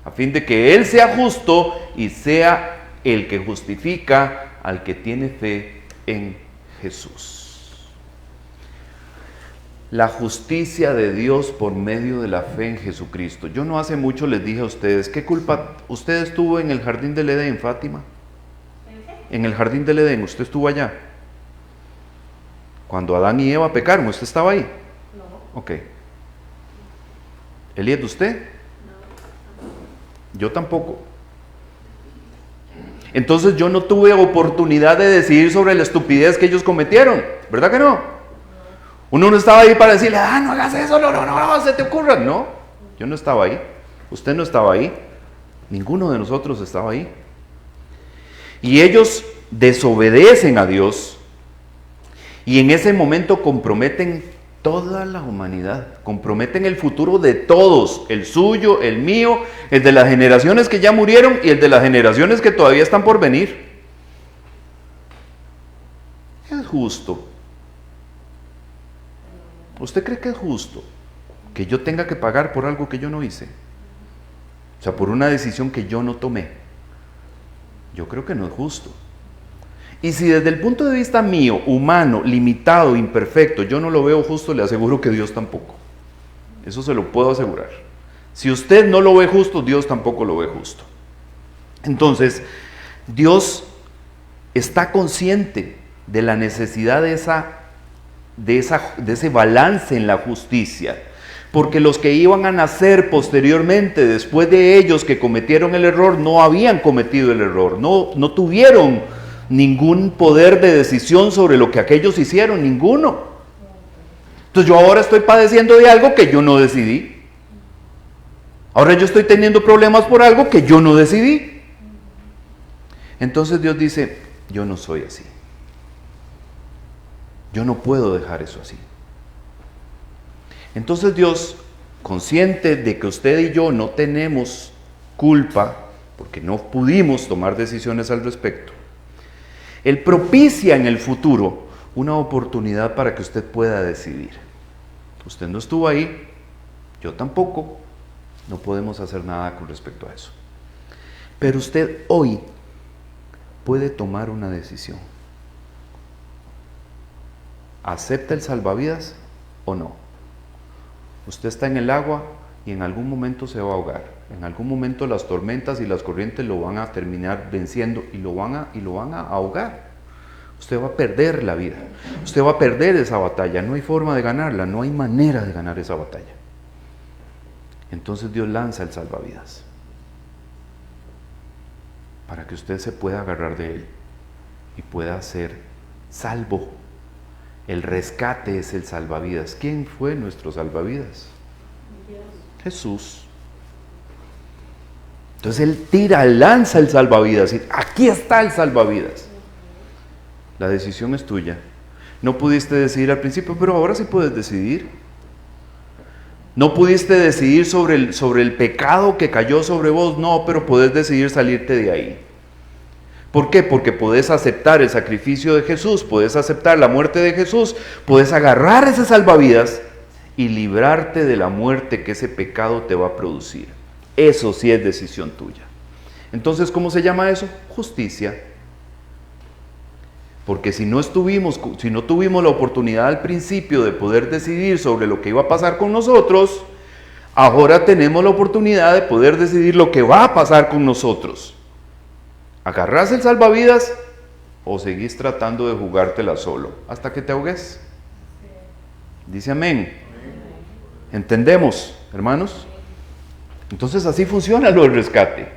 a fin de que Él sea justo y sea el que justifica al que tiene fe en Jesús. La justicia de Dios por medio de la fe en Jesucristo. Yo no hace mucho les dije a ustedes, ¿qué culpa? ¿Usted estuvo en el jardín del Edén, Fátima? En el jardín del Edén, ¿usted estuvo allá? Cuando Adán y Eva pecaron, ¿usted estaba ahí? No. Ok. ¿Elías, usted? No. Yo tampoco. Entonces yo no tuve oportunidad de decidir sobre la estupidez que ellos cometieron, ¿verdad que no? Uno no estaba ahí para decirle, no hagas eso, no, se te ocurra. No, yo no estaba ahí, usted no estaba ahí, ninguno de nosotros estaba ahí. Y ellos desobedecen a Dios y en ese momento comprometen toda la humanidad, comprometen el futuro de todos, el suyo, el mío, el de las generaciones que ya murieron y el de las generaciones que todavía están por venir. ¿Es justo? ¿Usted cree que es justo que yo tenga que pagar por algo que yo no hice? O sea, por una decisión que yo no tomé. Yo creo que no es justo. Y si desde el punto de vista mío, humano, limitado, imperfecto, yo no lo veo justo, le aseguro que Dios tampoco. Eso se lo puedo asegurar. Si usted no lo ve justo, Dios tampoco lo ve justo. Entonces, Dios está consciente de la necesidad de ese balance en la justicia. Porque los que iban a nacer posteriormente, después de ellos que cometieron el error, no habían cometido el error, no tuvieron ningún poder de decisión sobre lo que aquellos hicieron, ninguno. Entonces yo ahora estoy padeciendo de algo que yo no decidí. Ahora yo estoy teniendo problemas por algo que yo no decidí. Entonces Dios dice, yo no soy así. Yo no puedo dejar eso así. Entonces Dios, consciente de que usted y yo no tenemos culpa, porque no pudimos tomar decisiones al respecto, Él propicia en el futuro una oportunidad para que usted pueda decidir. Usted no estuvo ahí, yo tampoco, no podemos hacer nada con respecto a eso. Pero usted hoy puede tomar una decisión. ¿Acepta el salvavidas o no? Usted está en el agua y en algún momento se va a ahogar. En algún momento las tormentas y las corrientes lo van a terminar venciendo y lo van a ahogar. Usted va a perder la vida. Usted va a perder esa batalla. No hay forma de ganarla, no hay manera de ganar esa batalla. Entonces Dios lanza el salvavidas para que usted se pueda agarrar de él y pueda ser salvo. El rescate es el salvavidas. ¿Quién fue nuestro salvavidas? Dios. Jesús. Entonces Él lanza el salvavidas. Y aquí está el salvavidas. La decisión es tuya. No pudiste decidir al principio, pero ahora sí puedes decidir. No pudiste decidir sobre el pecado que cayó sobre vos, no, pero podés decidir salirte de ahí. ¿Por qué? Porque podés aceptar el sacrificio de Jesús, podés aceptar la muerte de Jesús, podés agarrar ese salvavidas y librarte de la muerte que ese pecado te va a producir. Eso sí es decisión tuya. Entonces, ¿cómo se llama eso? Justicia. Porque si no tuvimos la oportunidad al principio de poder decidir sobre lo que iba a pasar con nosotros, ahora tenemos la oportunidad de poder decidir lo que va a pasar con nosotros. ¿Agarrás el salvavidas o seguís tratando de jugártela solo hasta que te ahogues? Dice amén. ¿Entendemos, hermanos? Entonces así funciona lo del rescate.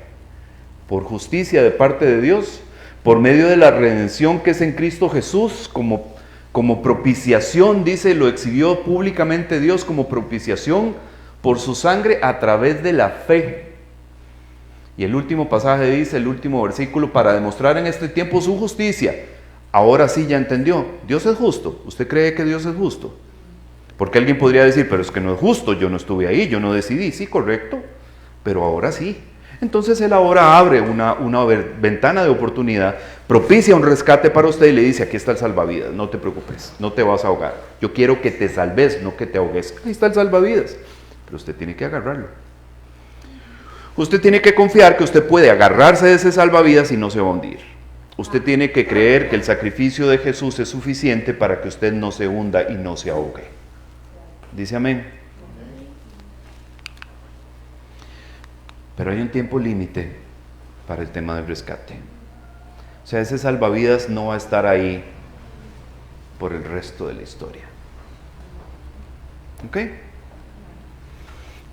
Por justicia de parte de Dios, por medio de la redención que es en Cristo Jesús, como propiciación, dice, lo exhibió públicamente Dios como propiciación por su sangre a través de la fe. Y el último pasaje dice, el último versículo, para demostrar en este tiempo su justicia. Ahora sí ya entendió, Dios es justo. ¿Usted cree que Dios es justo? Porque alguien podría decir, pero es que no es justo, yo no estuve ahí, yo no decidí. Sí, correcto, pero ahora sí. Entonces Él ahora abre una ventana de oportunidad, propicia un rescate para usted y le dice, aquí está el salvavidas, no te preocupes, no te vas a ahogar. Yo quiero que te salves, no que te ahogues. Ahí está el salvavidas, pero usted tiene que agarrarlo. Usted tiene que confiar que usted puede agarrarse de ese salvavidas y no se va a hundir. Usted tiene que creer que el sacrificio de Jesús es suficiente para que usted no se hunda y no se ahogue. Dice amén. Pero hay un tiempo límite para el tema del rescate. O sea, ese salvavidas no va a estar ahí por el resto de la historia. ¿Ok?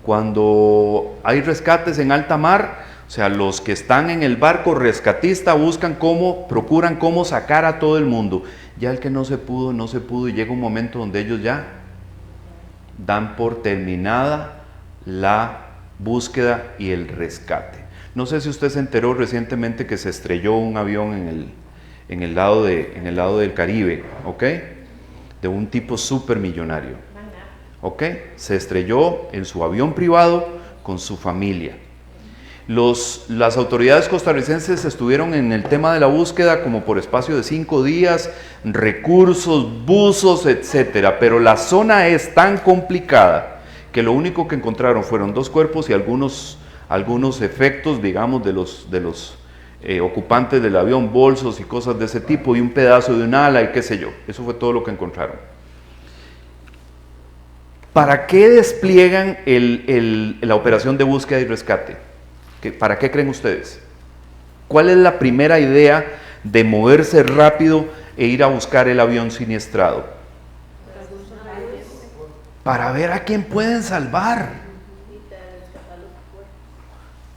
Cuando hay rescates en alta mar, o sea, los que están en el barco rescatista procuran cómo sacar a todo el mundo. Ya el que no se pudo, y llega un momento donde ellos ya dan por terminada la búsqueda y el rescate. No sé si usted se enteró recientemente que se estrelló un avión en el lado del Caribe, ¿ok? De un tipo súper millonario, ¿ok? Se estrelló en su avión privado con su familia. Las autoridades costarricenses estuvieron en el tema de la búsqueda como por espacio de 5 días, recursos, buzos, etcétera, pero la zona es tan complicada que lo único que encontraron fueron 2 cuerpos y algunos efectos, digamos, de los ocupantes del avión, bolsos y cosas de ese tipo, y un pedazo de un ala y qué sé yo. Eso fue todo lo que encontraron. ¿Para qué despliegan la operación de búsqueda y rescate? ¿Para qué creen ustedes? ¿Cuál es la primera idea de moverse rápido e ir a buscar el avión siniestrado? Para ver a quién pueden salvar.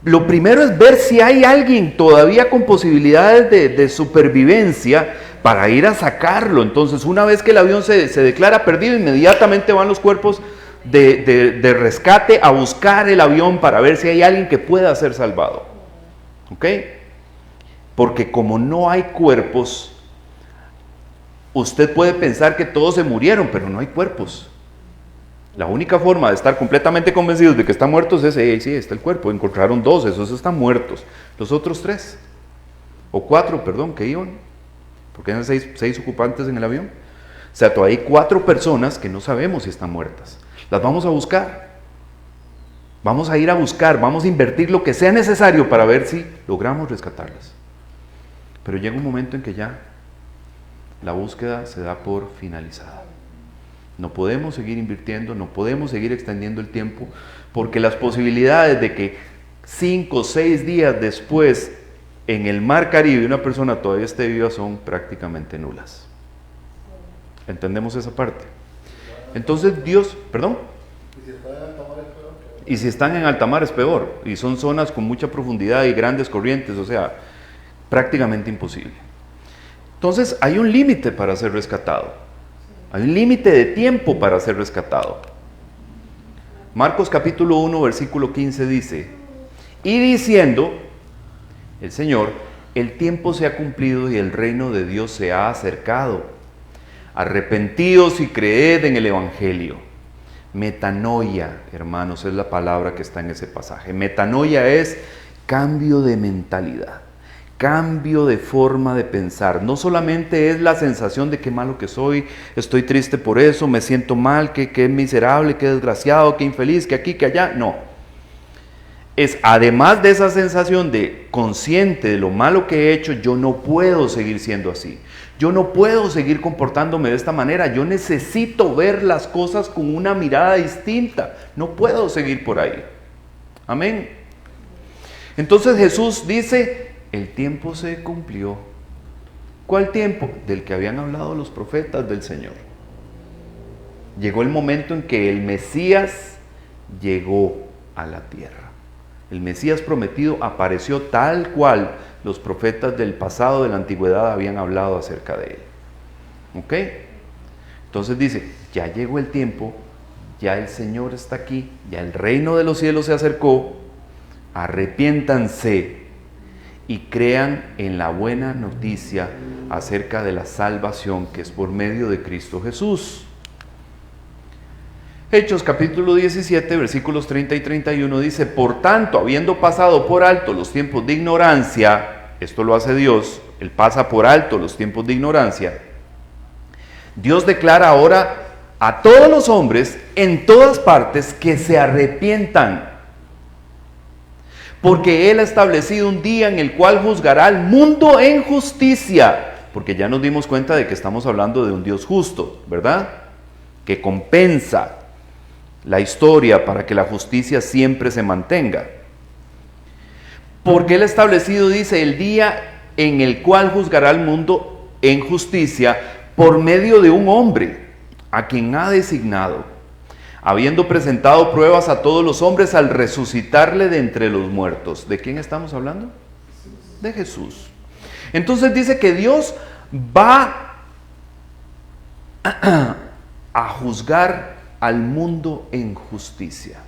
Lo primero es ver si hay alguien todavía con posibilidades de supervivencia para ir a sacarlo. Entonces, una vez que el avión se declara perdido, inmediatamente van los cuerpos de rescate a buscar el avión para ver si hay alguien que pueda ser salvado. ¿Ok? Porque como no hay cuerpos, usted puede pensar que todos se murieron, pero no hay cuerpos. La única forma de estar completamente convencidos de que están muertos es, sí, está el cuerpo, encontraron 2, esos están muertos. Los otros 3, o 4, perdón, que iban, porque eran 6 ocupantes en el avión. O sea, todavía hay 4 personas que no sabemos si están muertas. Las vamos a buscar. Vamos a ir a buscar, vamos a invertir lo que sea necesario para ver si logramos rescatarlas. Pero llega un momento en que ya la búsqueda se da por finalizada. No podemos seguir invirtiendo, no podemos seguir extendiendo el tiempo, porque las posibilidades de que 5 o 6 días después en el mar Caribe una persona todavía esté viva son prácticamente nulas. ¿Entendemos esa parte? Entonces Dios, ¿perdón? Y si están en alta mar es peor, y son zonas con mucha profundidad y grandes corrientes, o sea, prácticamente imposible. Entonces hay un límite para ser rescatado. Hay un límite de tiempo para ser rescatado. Marcos capítulo 1, versículo 15 dice, y diciendo el Señor, el tiempo se ha cumplido y el reino de Dios se ha acercado. Arrepentíos y creed en el Evangelio. Metanoia, hermanos, es la palabra que está en ese pasaje. Metanoia es cambio de mentalidad. Cambio de forma de pensar. No solamente es la sensación de qué malo que soy, estoy triste por eso, me siento mal, qué miserable, qué desgraciado, qué infeliz, que aquí, que allá. No. Es además de esa sensación de consciente de lo malo que he hecho, yo no puedo seguir siendo así. Yo no puedo seguir comportándome de esta manera. Yo necesito ver las cosas con una mirada distinta. No puedo seguir por ahí. Amén. Entonces Jesús dice, el tiempo se cumplió. ¿Cuál tiempo? Del que habían hablado los profetas del Señor. Llegó el momento en que el Mesías llegó a la tierra. El Mesías prometido apareció tal cual los profetas del pasado, de la antigüedad, habían hablado acerca de él. ¿Ok? Entonces dice, ya llegó el tiempo, ya el Señor está aquí, ya el reino de los cielos se acercó, arrepiéntanse y crean en la buena noticia acerca de la salvación que es por medio de Cristo Jesús. Hechos capítulo 17, versículos 30 y 31 dice, por tanto, habiendo pasado por alto los tiempos de ignorancia, esto lo hace Dios, Él pasa por alto los tiempos de ignorancia, Dios declara ahora a todos los hombres en todas partes que se arrepientan, porque Él ha establecido un día en el cual juzgará al mundo en justicia, porque ya nos dimos cuenta de que estamos hablando de un Dios justo, ¿verdad? Que compensa la historia para que la justicia siempre se mantenga. Porque Él ha establecido, dice, el día en el cual juzgará al mundo en justicia por medio de un hombre a quien ha designado, habiendo presentado pruebas a todos los hombres al resucitarle de entre los muertos. ¿De quién estamos hablando? De Jesús. Entonces dice que Dios va a juzgar al mundo en justicia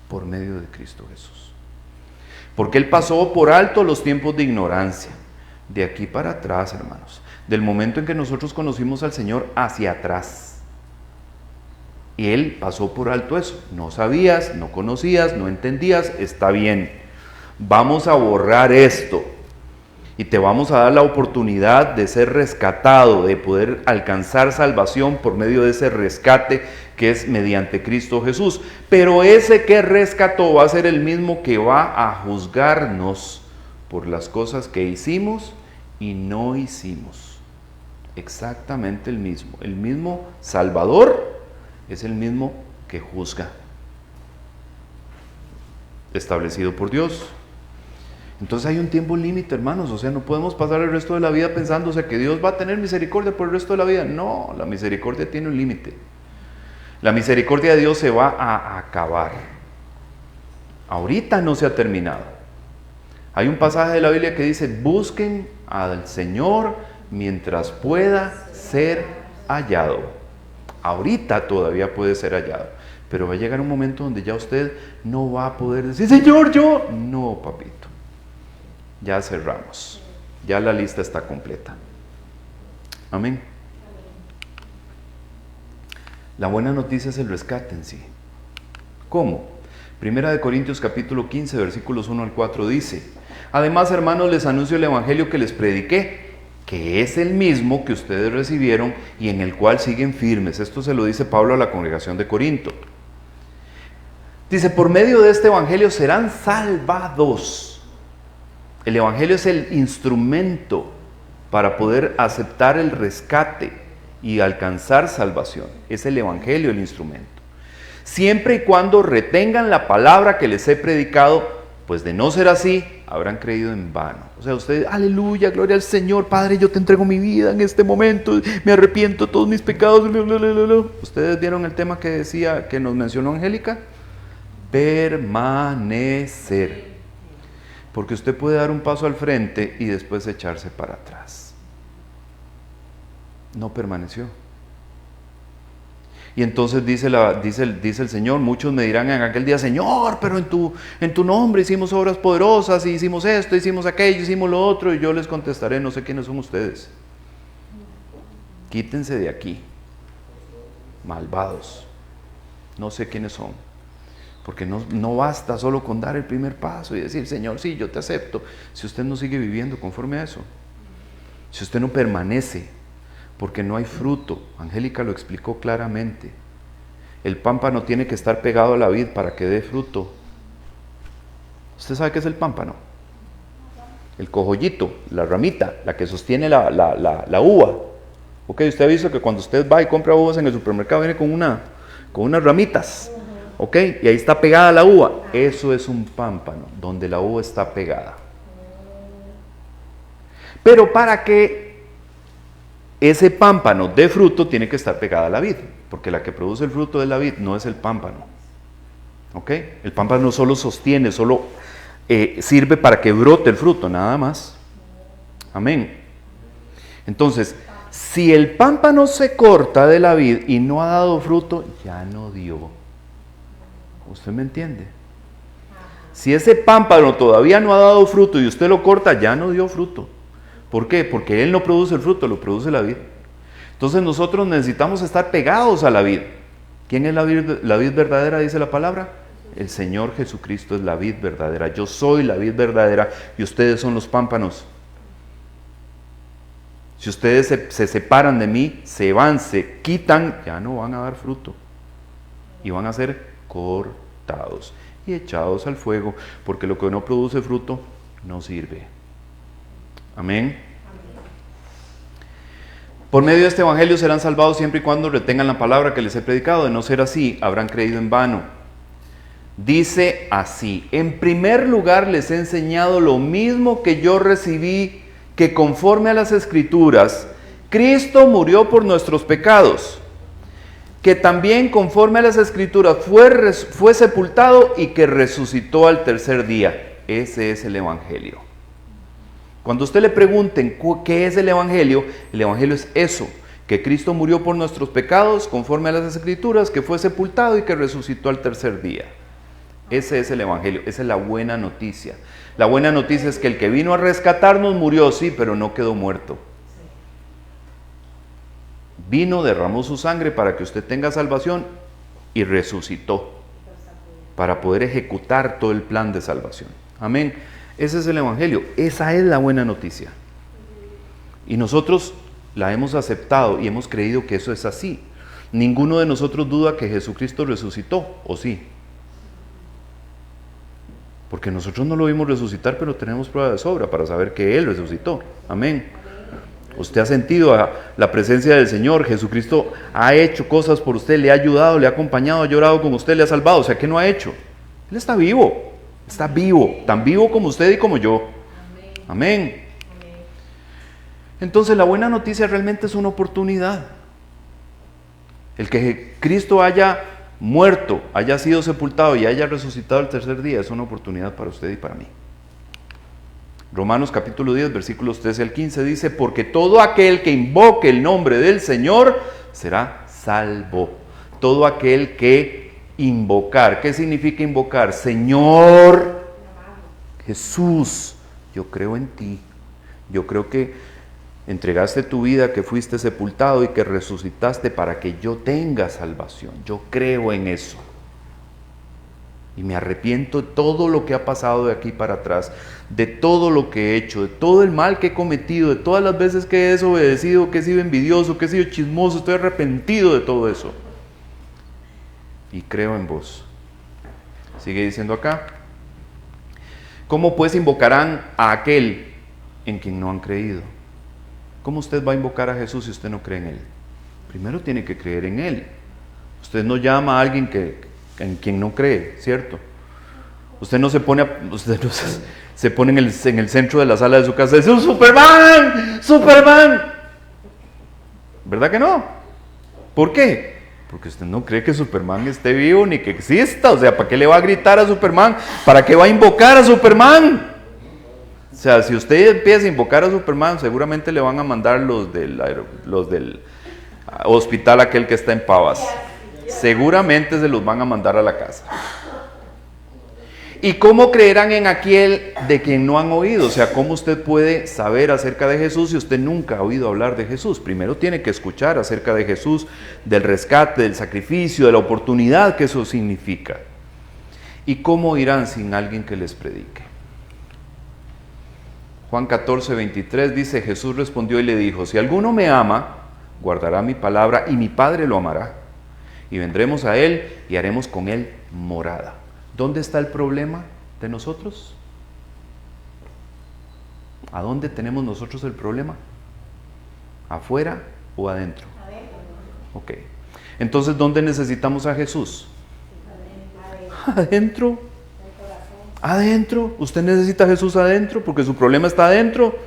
por medio de Cristo Jesús. Porque Él pasó por alto los tiempos de ignorancia. De aquí para atrás, hermanos. Del momento en que nosotros conocimos al Señor hacia atrás. Y Él pasó por alto eso. No sabías, no conocías, no entendías, está bien. Vamos a borrar esto. Y te vamos a dar la oportunidad de ser rescatado, de poder alcanzar salvación por medio de ese rescate que es mediante Cristo Jesús. Pero ese que rescató va a ser el mismo que va a juzgarnos por las cosas que hicimos y no hicimos. Exactamente el mismo. El mismo Salvador es el mismo que juzga. Establecido por Dios. Entonces hay un tiempo límite, hermanos, o sea, no podemos pasar el resto de la vida pensando, o sea, que Dios va a tener misericordia por el resto de la vida. No, la misericordia tiene un límite. La misericordia de Dios se va a acabar. Ahorita no se ha terminado. Hay un pasaje de la Biblia que dice, busquen al Señor mientras pueda ser hallado. Ahorita todavía puede ser hallado, pero va a llegar un momento donde ya usted no va a poder decir, Señor, yo. No, papito. Ya cerramos. Ya la lista está completa. Amén. La buena noticia es el rescate en sí. ¿Cómo? Primera de Corintios capítulo 15, versículos 1 al 4 dice, además, hermanos, les anuncio el evangelio que les prediqué, que es el mismo que ustedes recibieron y en el cual siguen firmes. Esto se lo dice Pablo a la congregación de Corinto. Dice, por medio de este evangelio serán salvados. El evangelio es el instrumento para poder aceptar el rescate y alcanzar salvación. Es el evangelio el instrumento. Siempre y cuando retengan la palabra que les he predicado, pues de no ser así, habrán creído en vano. O sea, ustedes, aleluya, gloria al Señor, Padre, yo te entrego mi vida en este momento, me arrepiento de todos mis pecados. ¿Ustedes vieron el tema que decía, que nos mencionó Angélica? Permanecer. Porque usted puede dar un paso al frente y después echarse para atrás. No permaneció. Y entonces dice el Señor, muchos me dirán en aquel día, Señor, pero en tu nombre hicimos obras poderosas, y hicimos esto, hicimos aquello, hicimos lo otro, y yo les contestaré, no sé quiénes son ustedes. Quítense de aquí, malvados. No sé quiénes son. Porque no basta solo con dar el primer paso y decir, Señor, sí, yo te acepto. Si usted no sigue viviendo conforme a eso, si usted no permanece, porque no hay fruto. Angélica lo explicó claramente. El pámpano tiene que estar pegado a la vid para que dé fruto. ¿Usted sabe qué es el pámpano? El cojollito, la ramita, la que sostiene la uva. Ok, usted ha visto que cuando usted va y compra uvas en el supermercado viene con unas ramitas. Ok, y ahí está pegada la uva. Eso es un pámpano, donde la uva está pegada. Pero para que ese pámpano dé fruto, tiene que estar pegada a la vid, porque la que produce el fruto de la vid no es el pámpano. ¿Ok? El pámpano solo sostiene, solo sirve para que brote el fruto, nada más. Amén. Entonces, si el pámpano se corta de la vid y no ha dado fruto, ya no dio. ¿Usted me entiende? Si ese pámpano todavía no ha dado fruto y usted lo corta, ya no dio fruto. ¿Por qué? Porque él no produce el fruto, lo produce la vid. Entonces nosotros necesitamos estar pegados a la vid. ¿Quién es la vid verdadera? Dice la palabra. El Señor Jesucristo es la vid verdadera. Yo soy la vid verdadera y ustedes son los pámpanos. Si ustedes se separan de mí, se van, se quitan, ya no van a dar fruto. Y van a ser cortados y echados al fuego, porque lo que no produce fruto no sirve. Amén. Por medio de este evangelio serán salvados siempre y cuando retengan la palabra que les he predicado. De no ser así, habrán creído en vano. Dice así: en primer lugar les he enseñado lo mismo que yo recibí, que conforme a las Escrituras, Cristo murió por nuestros pecados, que también conforme a las Escrituras fue sepultado y que resucitó al tercer día. Ese es el evangelio. Cuando usted le pregunten qué es el evangelio es eso: que Cristo murió por nuestros pecados conforme a las Escrituras, que fue sepultado y que resucitó al tercer día. Ese es el evangelio, esa es la buena noticia. La buena noticia es que el que vino a rescatarnos murió, sí, pero no quedó muerto. Vino, derramó su sangre para que usted tenga salvación y resucitó para poder ejecutar todo el plan de salvación. Amén. Ese es el evangelio, esa es la buena noticia. Y nosotros la hemos aceptado y hemos creído que eso es así. Ninguno de nosotros duda que Jesucristo resucitó, ¿o sí? Porque nosotros no lo vimos resucitar, pero tenemos prueba de sobra para saber que Él resucitó. Amén. Usted ha sentido la presencia del Señor. Jesucristo ha hecho cosas por usted, le ha ayudado, le ha acompañado, ha llorado con usted, le ha salvado. O sea, ¿qué no ha hecho? Él está vivo, tan vivo como usted y como yo. Amén. Entonces la buena noticia realmente es una oportunidad. El que Cristo haya muerto, haya sido sepultado y haya resucitado el tercer día es una oportunidad para usted y para mí. Romanos capítulo 10, versículos 13 al 15 dice: porque todo aquel que invoque el nombre del Señor será salvo. Todo aquel que invocar. ¿Qué significa invocar? Señor Jesús, yo creo en ti. Yo creo que entregaste tu vida, que fuiste sepultado y que resucitaste para que yo tenga salvación. Yo creo en eso. Y me arrepiento de todo lo que ha pasado de aquí para atrás, de todo lo que he hecho, de todo el mal que he cometido, de todas las veces que he desobedecido, que he sido envidioso, que he sido chismoso. Estoy arrepentido de todo eso. Y creo en vos. Sigue diciendo acá: ¿cómo pues invocarán a aquel en quien no han creído? ¿Cómo usted va a invocar a Jesús si usted no cree en Él? Primero tiene que creer en Él. Usted no llama a alguien en quien no cree, ¿cierto? Usted no se pone se pone en el centro de la sala de su casa y dice: ¡Superman! ¡Superman! ¿Verdad que no? ¿Por qué? Porque usted no cree que Superman esté vivo ni que exista. O sea, ¿para qué le va a gritar a Superman? ¿Para qué va a invocar a Superman? O sea, si usted empieza a invocar a Superman, seguramente le van a mandar los del hospital aquel que está en Pavas. Seguramente se los van a mandar a la casa. ¿Y cómo creerán en aquel de quien no han oído? O sea, ¿cómo usted puede saber acerca de Jesús si usted nunca ha oído hablar de Jesús? Primero tiene que escuchar acerca de Jesús, del rescate, del sacrificio, de la oportunidad que eso significa. ¿Y cómo irán sin alguien que les predique? Juan 14, 23 dice: Jesús respondió y le dijo: si alguno me ama, guardará mi palabra y mi Padre lo amará. Y vendremos a Él y haremos con Él morada. ¿Dónde está el problema de nosotros? ¿A dónde tenemos nosotros el problema? ¿Afuera o adentro? Ok. Entonces, ¿dónde necesitamos a Jesús? Adentro. Adentro. Usted necesita a Jesús adentro porque su problema está adentro.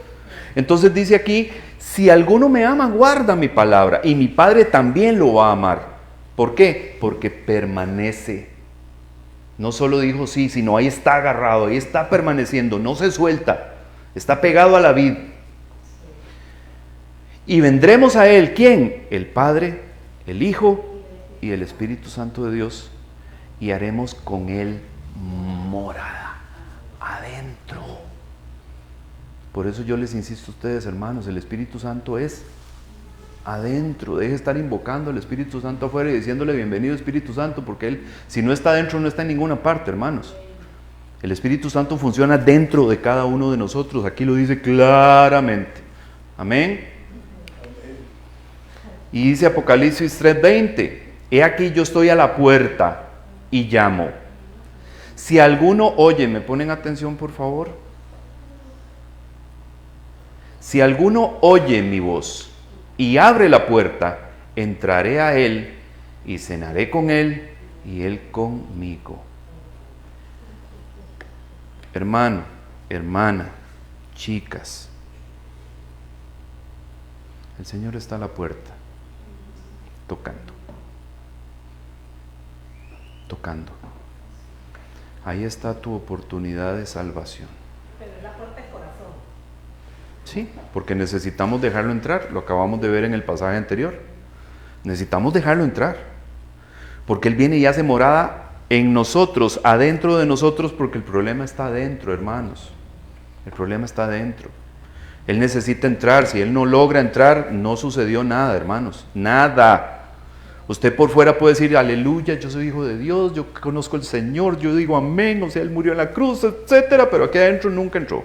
Entonces dice aquí, si alguno me ama, guarda mi palabra, y mi Padre también lo va a amar. ¿Por qué? Porque permanece. No solo dijo sí, sino ahí está agarrado, ahí está permaneciendo, no se suelta, está pegado a la vid. Y vendremos a Él, ¿quién? El Padre, el Hijo y el Espíritu Santo de Dios, y haremos con Él morada, adentro. Por eso yo les insisto a ustedes, hermanos, el Espíritu Santo es adentro. Deje de estar invocando al Espíritu Santo afuera y diciéndole bienvenido Espíritu Santo, porque Él, si no está adentro, no está en ninguna parte, hermanos. El Espíritu Santo funciona dentro de cada uno de nosotros. Aquí lo dice claramente. Amén. Y dice Apocalipsis 3:20, he aquí yo estoy a la puerta y llamo. Si alguno oye, ¿me ponen atención por favor? Si alguno oye mi voz y abre la puerta, entraré a él y cenaré con él y él conmigo. Hermano, hermana, chicas, el Señor está a la puerta, tocando. Ahí está tu oportunidad de salvación. Pero es la puerta del corazón. Sí, porque necesitamos dejarlo entrar, lo acabamos de ver en el pasaje anterior. Necesitamos dejarlo entrar, porque Él viene y hace morada en nosotros, adentro de nosotros, porque el problema está adentro, hermanos. El problema está adentro. Él necesita entrar. Si Él no logra entrar, no sucedió nada, hermanos. Nada. Usted por fuera puede decir, aleluya, yo soy hijo de Dios, yo conozco al Señor, yo digo amén, o sea, Él murió en la cruz, etcétera, pero aquí adentro nunca entró.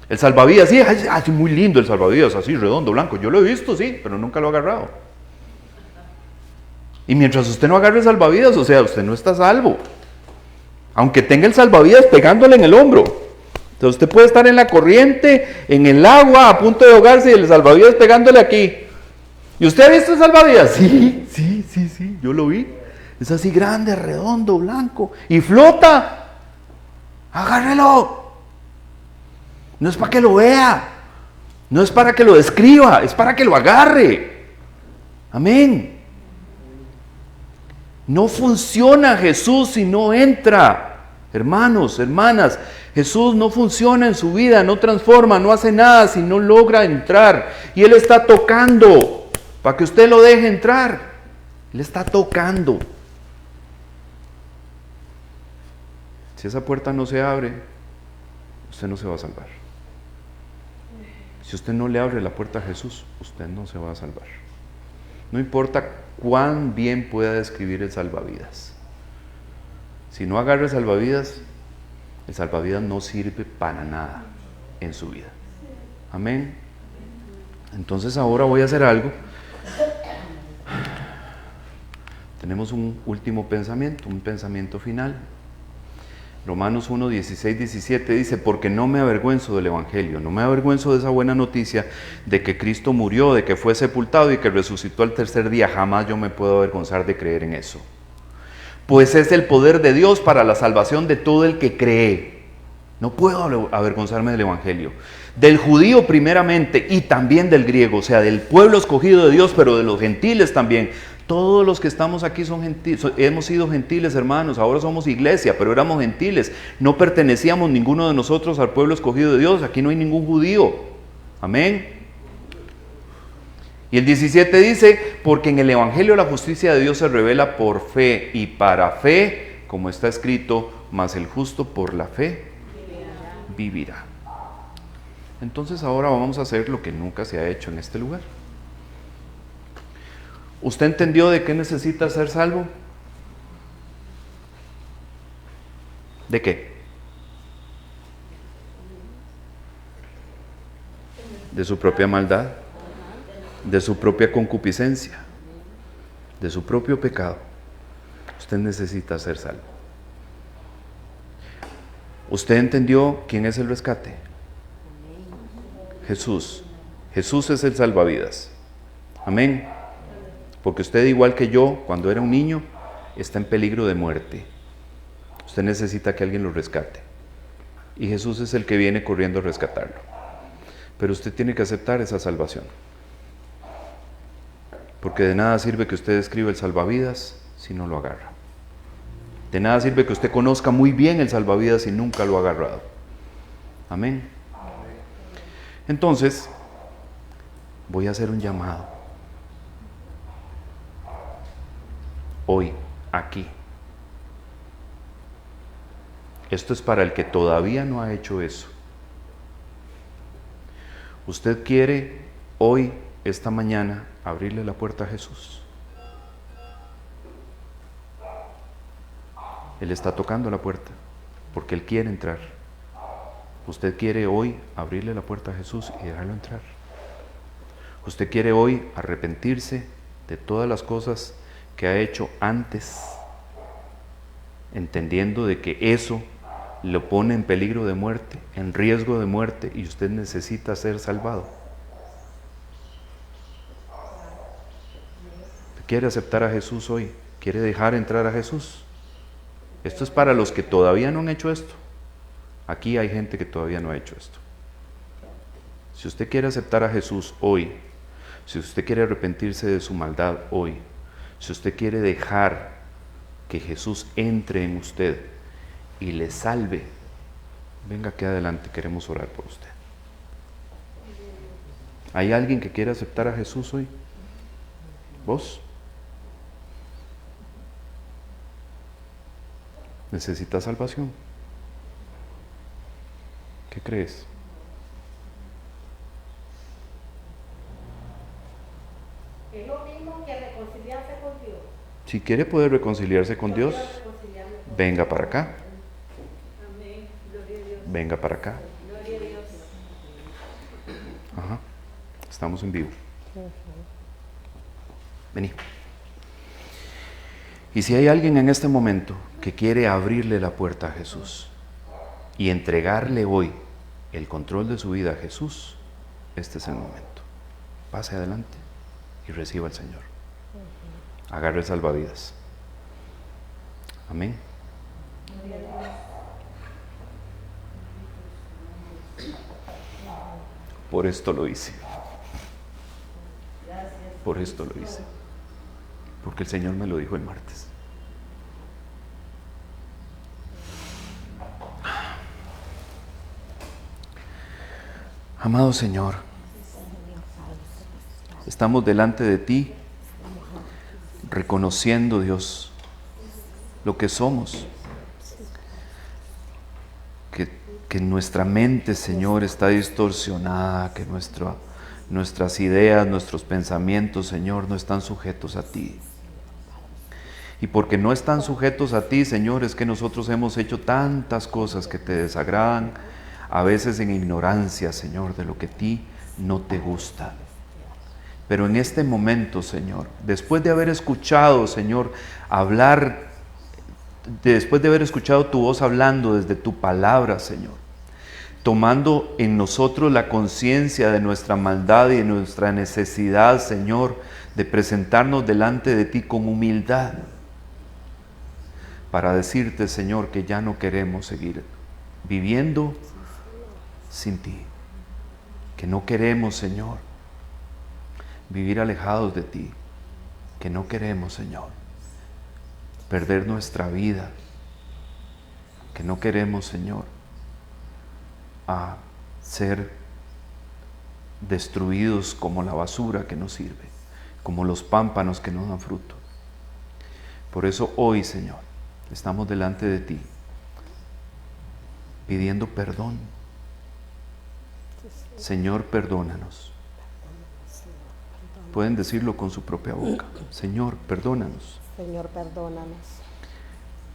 El salvavidas, sí, es muy lindo el salvavidas, así redondo, blanco. Yo lo he visto, sí, pero nunca lo he agarrado. Y mientras usted no agarre el salvavidas, o sea, usted no está salvo. Aunque tenga el salvavidas pegándole en el hombro. Entonces usted puede estar en la corriente, en el agua, a punto de ahogarse y el salvavidas pegándole aquí. ¿Y usted ha visto el salvavidas? Sí, yo lo vi. Es así grande, redondo, blanco. Y flota. Agárrelo. No es para que lo vea. No es para que lo describa. Es para que lo agarre. Amén. No funciona Jesús si no entra. Hermanos, hermanas, Jesús no funciona en su vida, no transforma, no hace nada si no logra entrar. Y Él está tocando para que usted lo deje entrar. Él está tocando. Si esa puerta no se abre, usted no se va a salvar. Si usted no le abre la puerta a Jesús, usted no se va a salvar. No importa cuán bien pueda describir el salvavidas. Si no agarra el salvavidas no sirve para nada en su vida. Amén. Entonces ahora voy a hacer algo. Tenemos un último pensamiento, un pensamiento final. Romanos 1, 16, 17 dice, porque no me avergüenzo del Evangelio, no me avergüenzo de esa buena noticia de que Cristo murió, de que fue sepultado y que resucitó al tercer día. Jamás yo me puedo avergonzar de creer en eso. Pues es el poder de Dios para la salvación de todo el que cree. No puedo avergonzarme del Evangelio. Del judío primeramente y también del griego, o sea, del pueblo escogido de Dios, pero de los gentiles también. Todos los que estamos aquí son gentiles, hemos sido gentiles, hermanos. Ahora somos iglesia, pero éramos gentiles. No pertenecíamos ninguno de nosotros al pueblo escogido de Dios. Aquí no hay ningún judío. Amén. Y el 17 dice, porque en el Evangelio la justicia de Dios se revela por fe y para fe, como está escrito, mas el justo por la fe vivirá. Entonces ahora vamos a hacer lo que nunca se ha hecho en este lugar. ¿Usted entendió de qué necesita ser salvo? ¿De qué? De su propia maldad, de su propia concupiscencia, de su propio pecado. Usted necesita ser salvo. ¿Usted entendió quién es el rescate? Jesús. Jesús es el salvavidas. Amén. Porque usted, igual que yo, cuando era un niño, está en peligro de muerte. Usted necesita que alguien lo rescate. y Jesús es el que viene corriendo a rescatarlo. Pero usted tiene que aceptar esa salvación. Porque de nada sirve que usted escriba el salvavidas si no lo agarra. De nada sirve que usted conozca muy bien el salvavidas si nunca lo ha agarrado. Amén. Entonces, voy a hacer un llamado. Hoy, aquí. Esto es para el que todavía no ha hecho eso. Usted quiere hoy, esta mañana, abrirle la puerta a Jesús. Él está tocando la puerta porque Él quiere entrar. Usted quiere hoy abrirle la puerta a Jesús y dejarlo entrar. Usted quiere hoy arrepentirse de todas las cosas que ha hecho antes, entendiendo de que eso lo pone en peligro de muerte, en riesgo de muerte, y usted necesita ser salvado. ¿Quiere aceptar a Jesús hoy? ¿Quiere dejar entrar a Jesús? Esto es para los que todavía no han hecho esto. Aquí hay gente que todavía no ha hecho esto. Si usted quiere aceptar a Jesús hoy, si usted quiere arrepentirse de su maldad hoy, si usted quiere dejar que Jesús entre en usted y le salve, venga aquí adelante, queremos orar por usted. ¿Hay alguien que quiere aceptar a Jesús hoy? ¿Vos? ¿Necesitas salvación? ¿Qué crees? Es lo mismo que reconciliarse con Dios. Si quiere poder reconciliarse con Dios, venga para acá. Amén. Gloria a Dios. Venga para acá. Gloria a Dios. Ajá. Estamos en vivo. Vení. Y si hay alguien en este momento que quiere abrirle la puerta a Jesús y entregarle hoy el control de su vida a Jesús, este es el momento. Pase adelante y reciba al Señor. Agarre el salvavidas. Amén. Por esto lo hice. Por esto lo hice. Porque el Señor me lo dijo el martes. Amado Señor, estamos delante de ti, reconociendo, Dios, lo que somos. Que nuestra mente, Señor, está distorsionada, que nuestras ideas, nuestros pensamientos, Señor, no están sujetos a ti. Y porque no están sujetos a ti, Señor, es que nosotros hemos hecho tantas cosas que te desagradan, a veces en ignorancia, Señor, de lo que a ti no te gusta. Pero en este momento, Señor, después de haber escuchado, Señor, después de haber escuchado tu voz hablando desde tu palabra, Señor, tomando en nosotros la conciencia de nuestra maldad y de nuestra necesidad, Señor, de presentarnos delante de ti con humildad, para decirte, Señor, que ya no queremos seguir viviendo sin ti, que no queremos, Señor, vivir alejados de ti, que no queremos, Señor, perder nuestra vida, que no queremos, Señor, a ser destruidos como la basura que no sirve, como los pámpanos que no dan fruto. Por eso hoy, Señor, estamos delante de ti, pidiendo perdón. Señor, perdónanos. Pueden decirlo con su propia boca. Señor, perdónanos. Señor, perdónanos.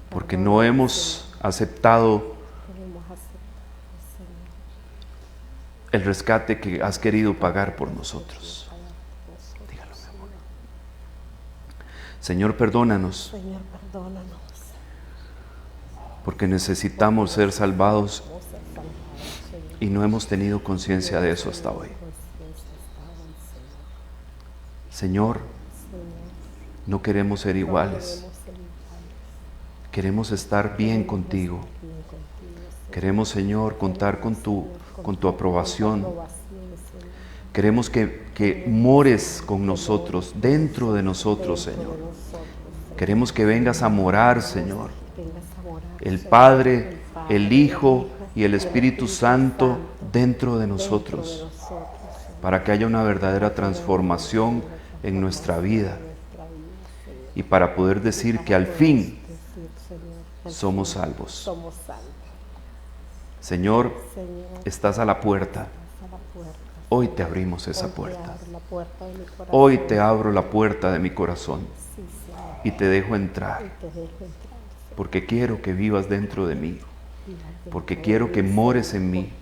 Porque no hemos aceptado el rescate que has querido pagar por nosotros. Dígalo, mi amor. Señor, perdónanos. Señor, perdónanos. Porque necesitamos ser salvados y no hemos tenido conciencia de eso hasta hoy. Señor, no queremos ser iguales. Queremos estar bien contigo. Queremos, Señor, contar con tu aprobación. Queremos que mores con nosotros, dentro de nosotros, Señor. Queremos que vengas a morar, Señor. El Padre, el Hijo y el Espíritu Santo dentro de nosotros, para que haya una verdadera transformación en nuestra vida y para poder decir que al fin somos salvos. Señor, estás a la puerta. Hoy te abrimos esa puerta. Hoy te abro la puerta de mi corazón y te dejo entrar, porque quiero que vivas dentro de mí, porque quiero que mores en mí,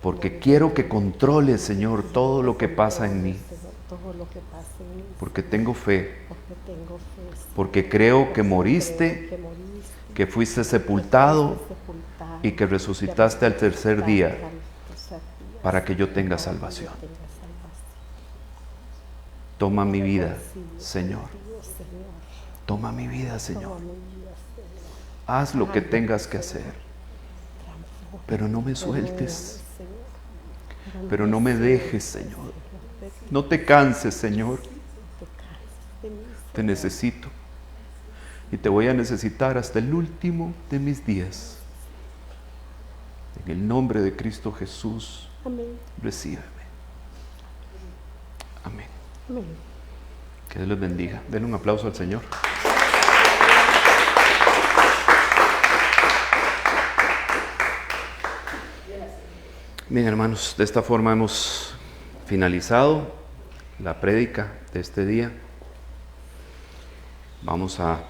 porque quiero que controles, Señor, todo lo que pasa en mí, porque tengo fe, porque creo que moriste, que fuiste sepultado y que resucitaste al tercer día para que yo tenga salvación. Toma mi vida, Señor. Toma mi vida, Señor. Haz lo que tengas que hacer, pero no me sueltes, pero no me dejes, Señor. No te canses, Señor. Te necesito y te voy a necesitar hasta el último de mis días. En el nombre de Cristo Jesús, recíbeme. Amén. Que Dios les bendiga. Denle un aplauso al Señor. Bien, hermanos, de esta forma hemos finalizado la prédica de este día. Vamos a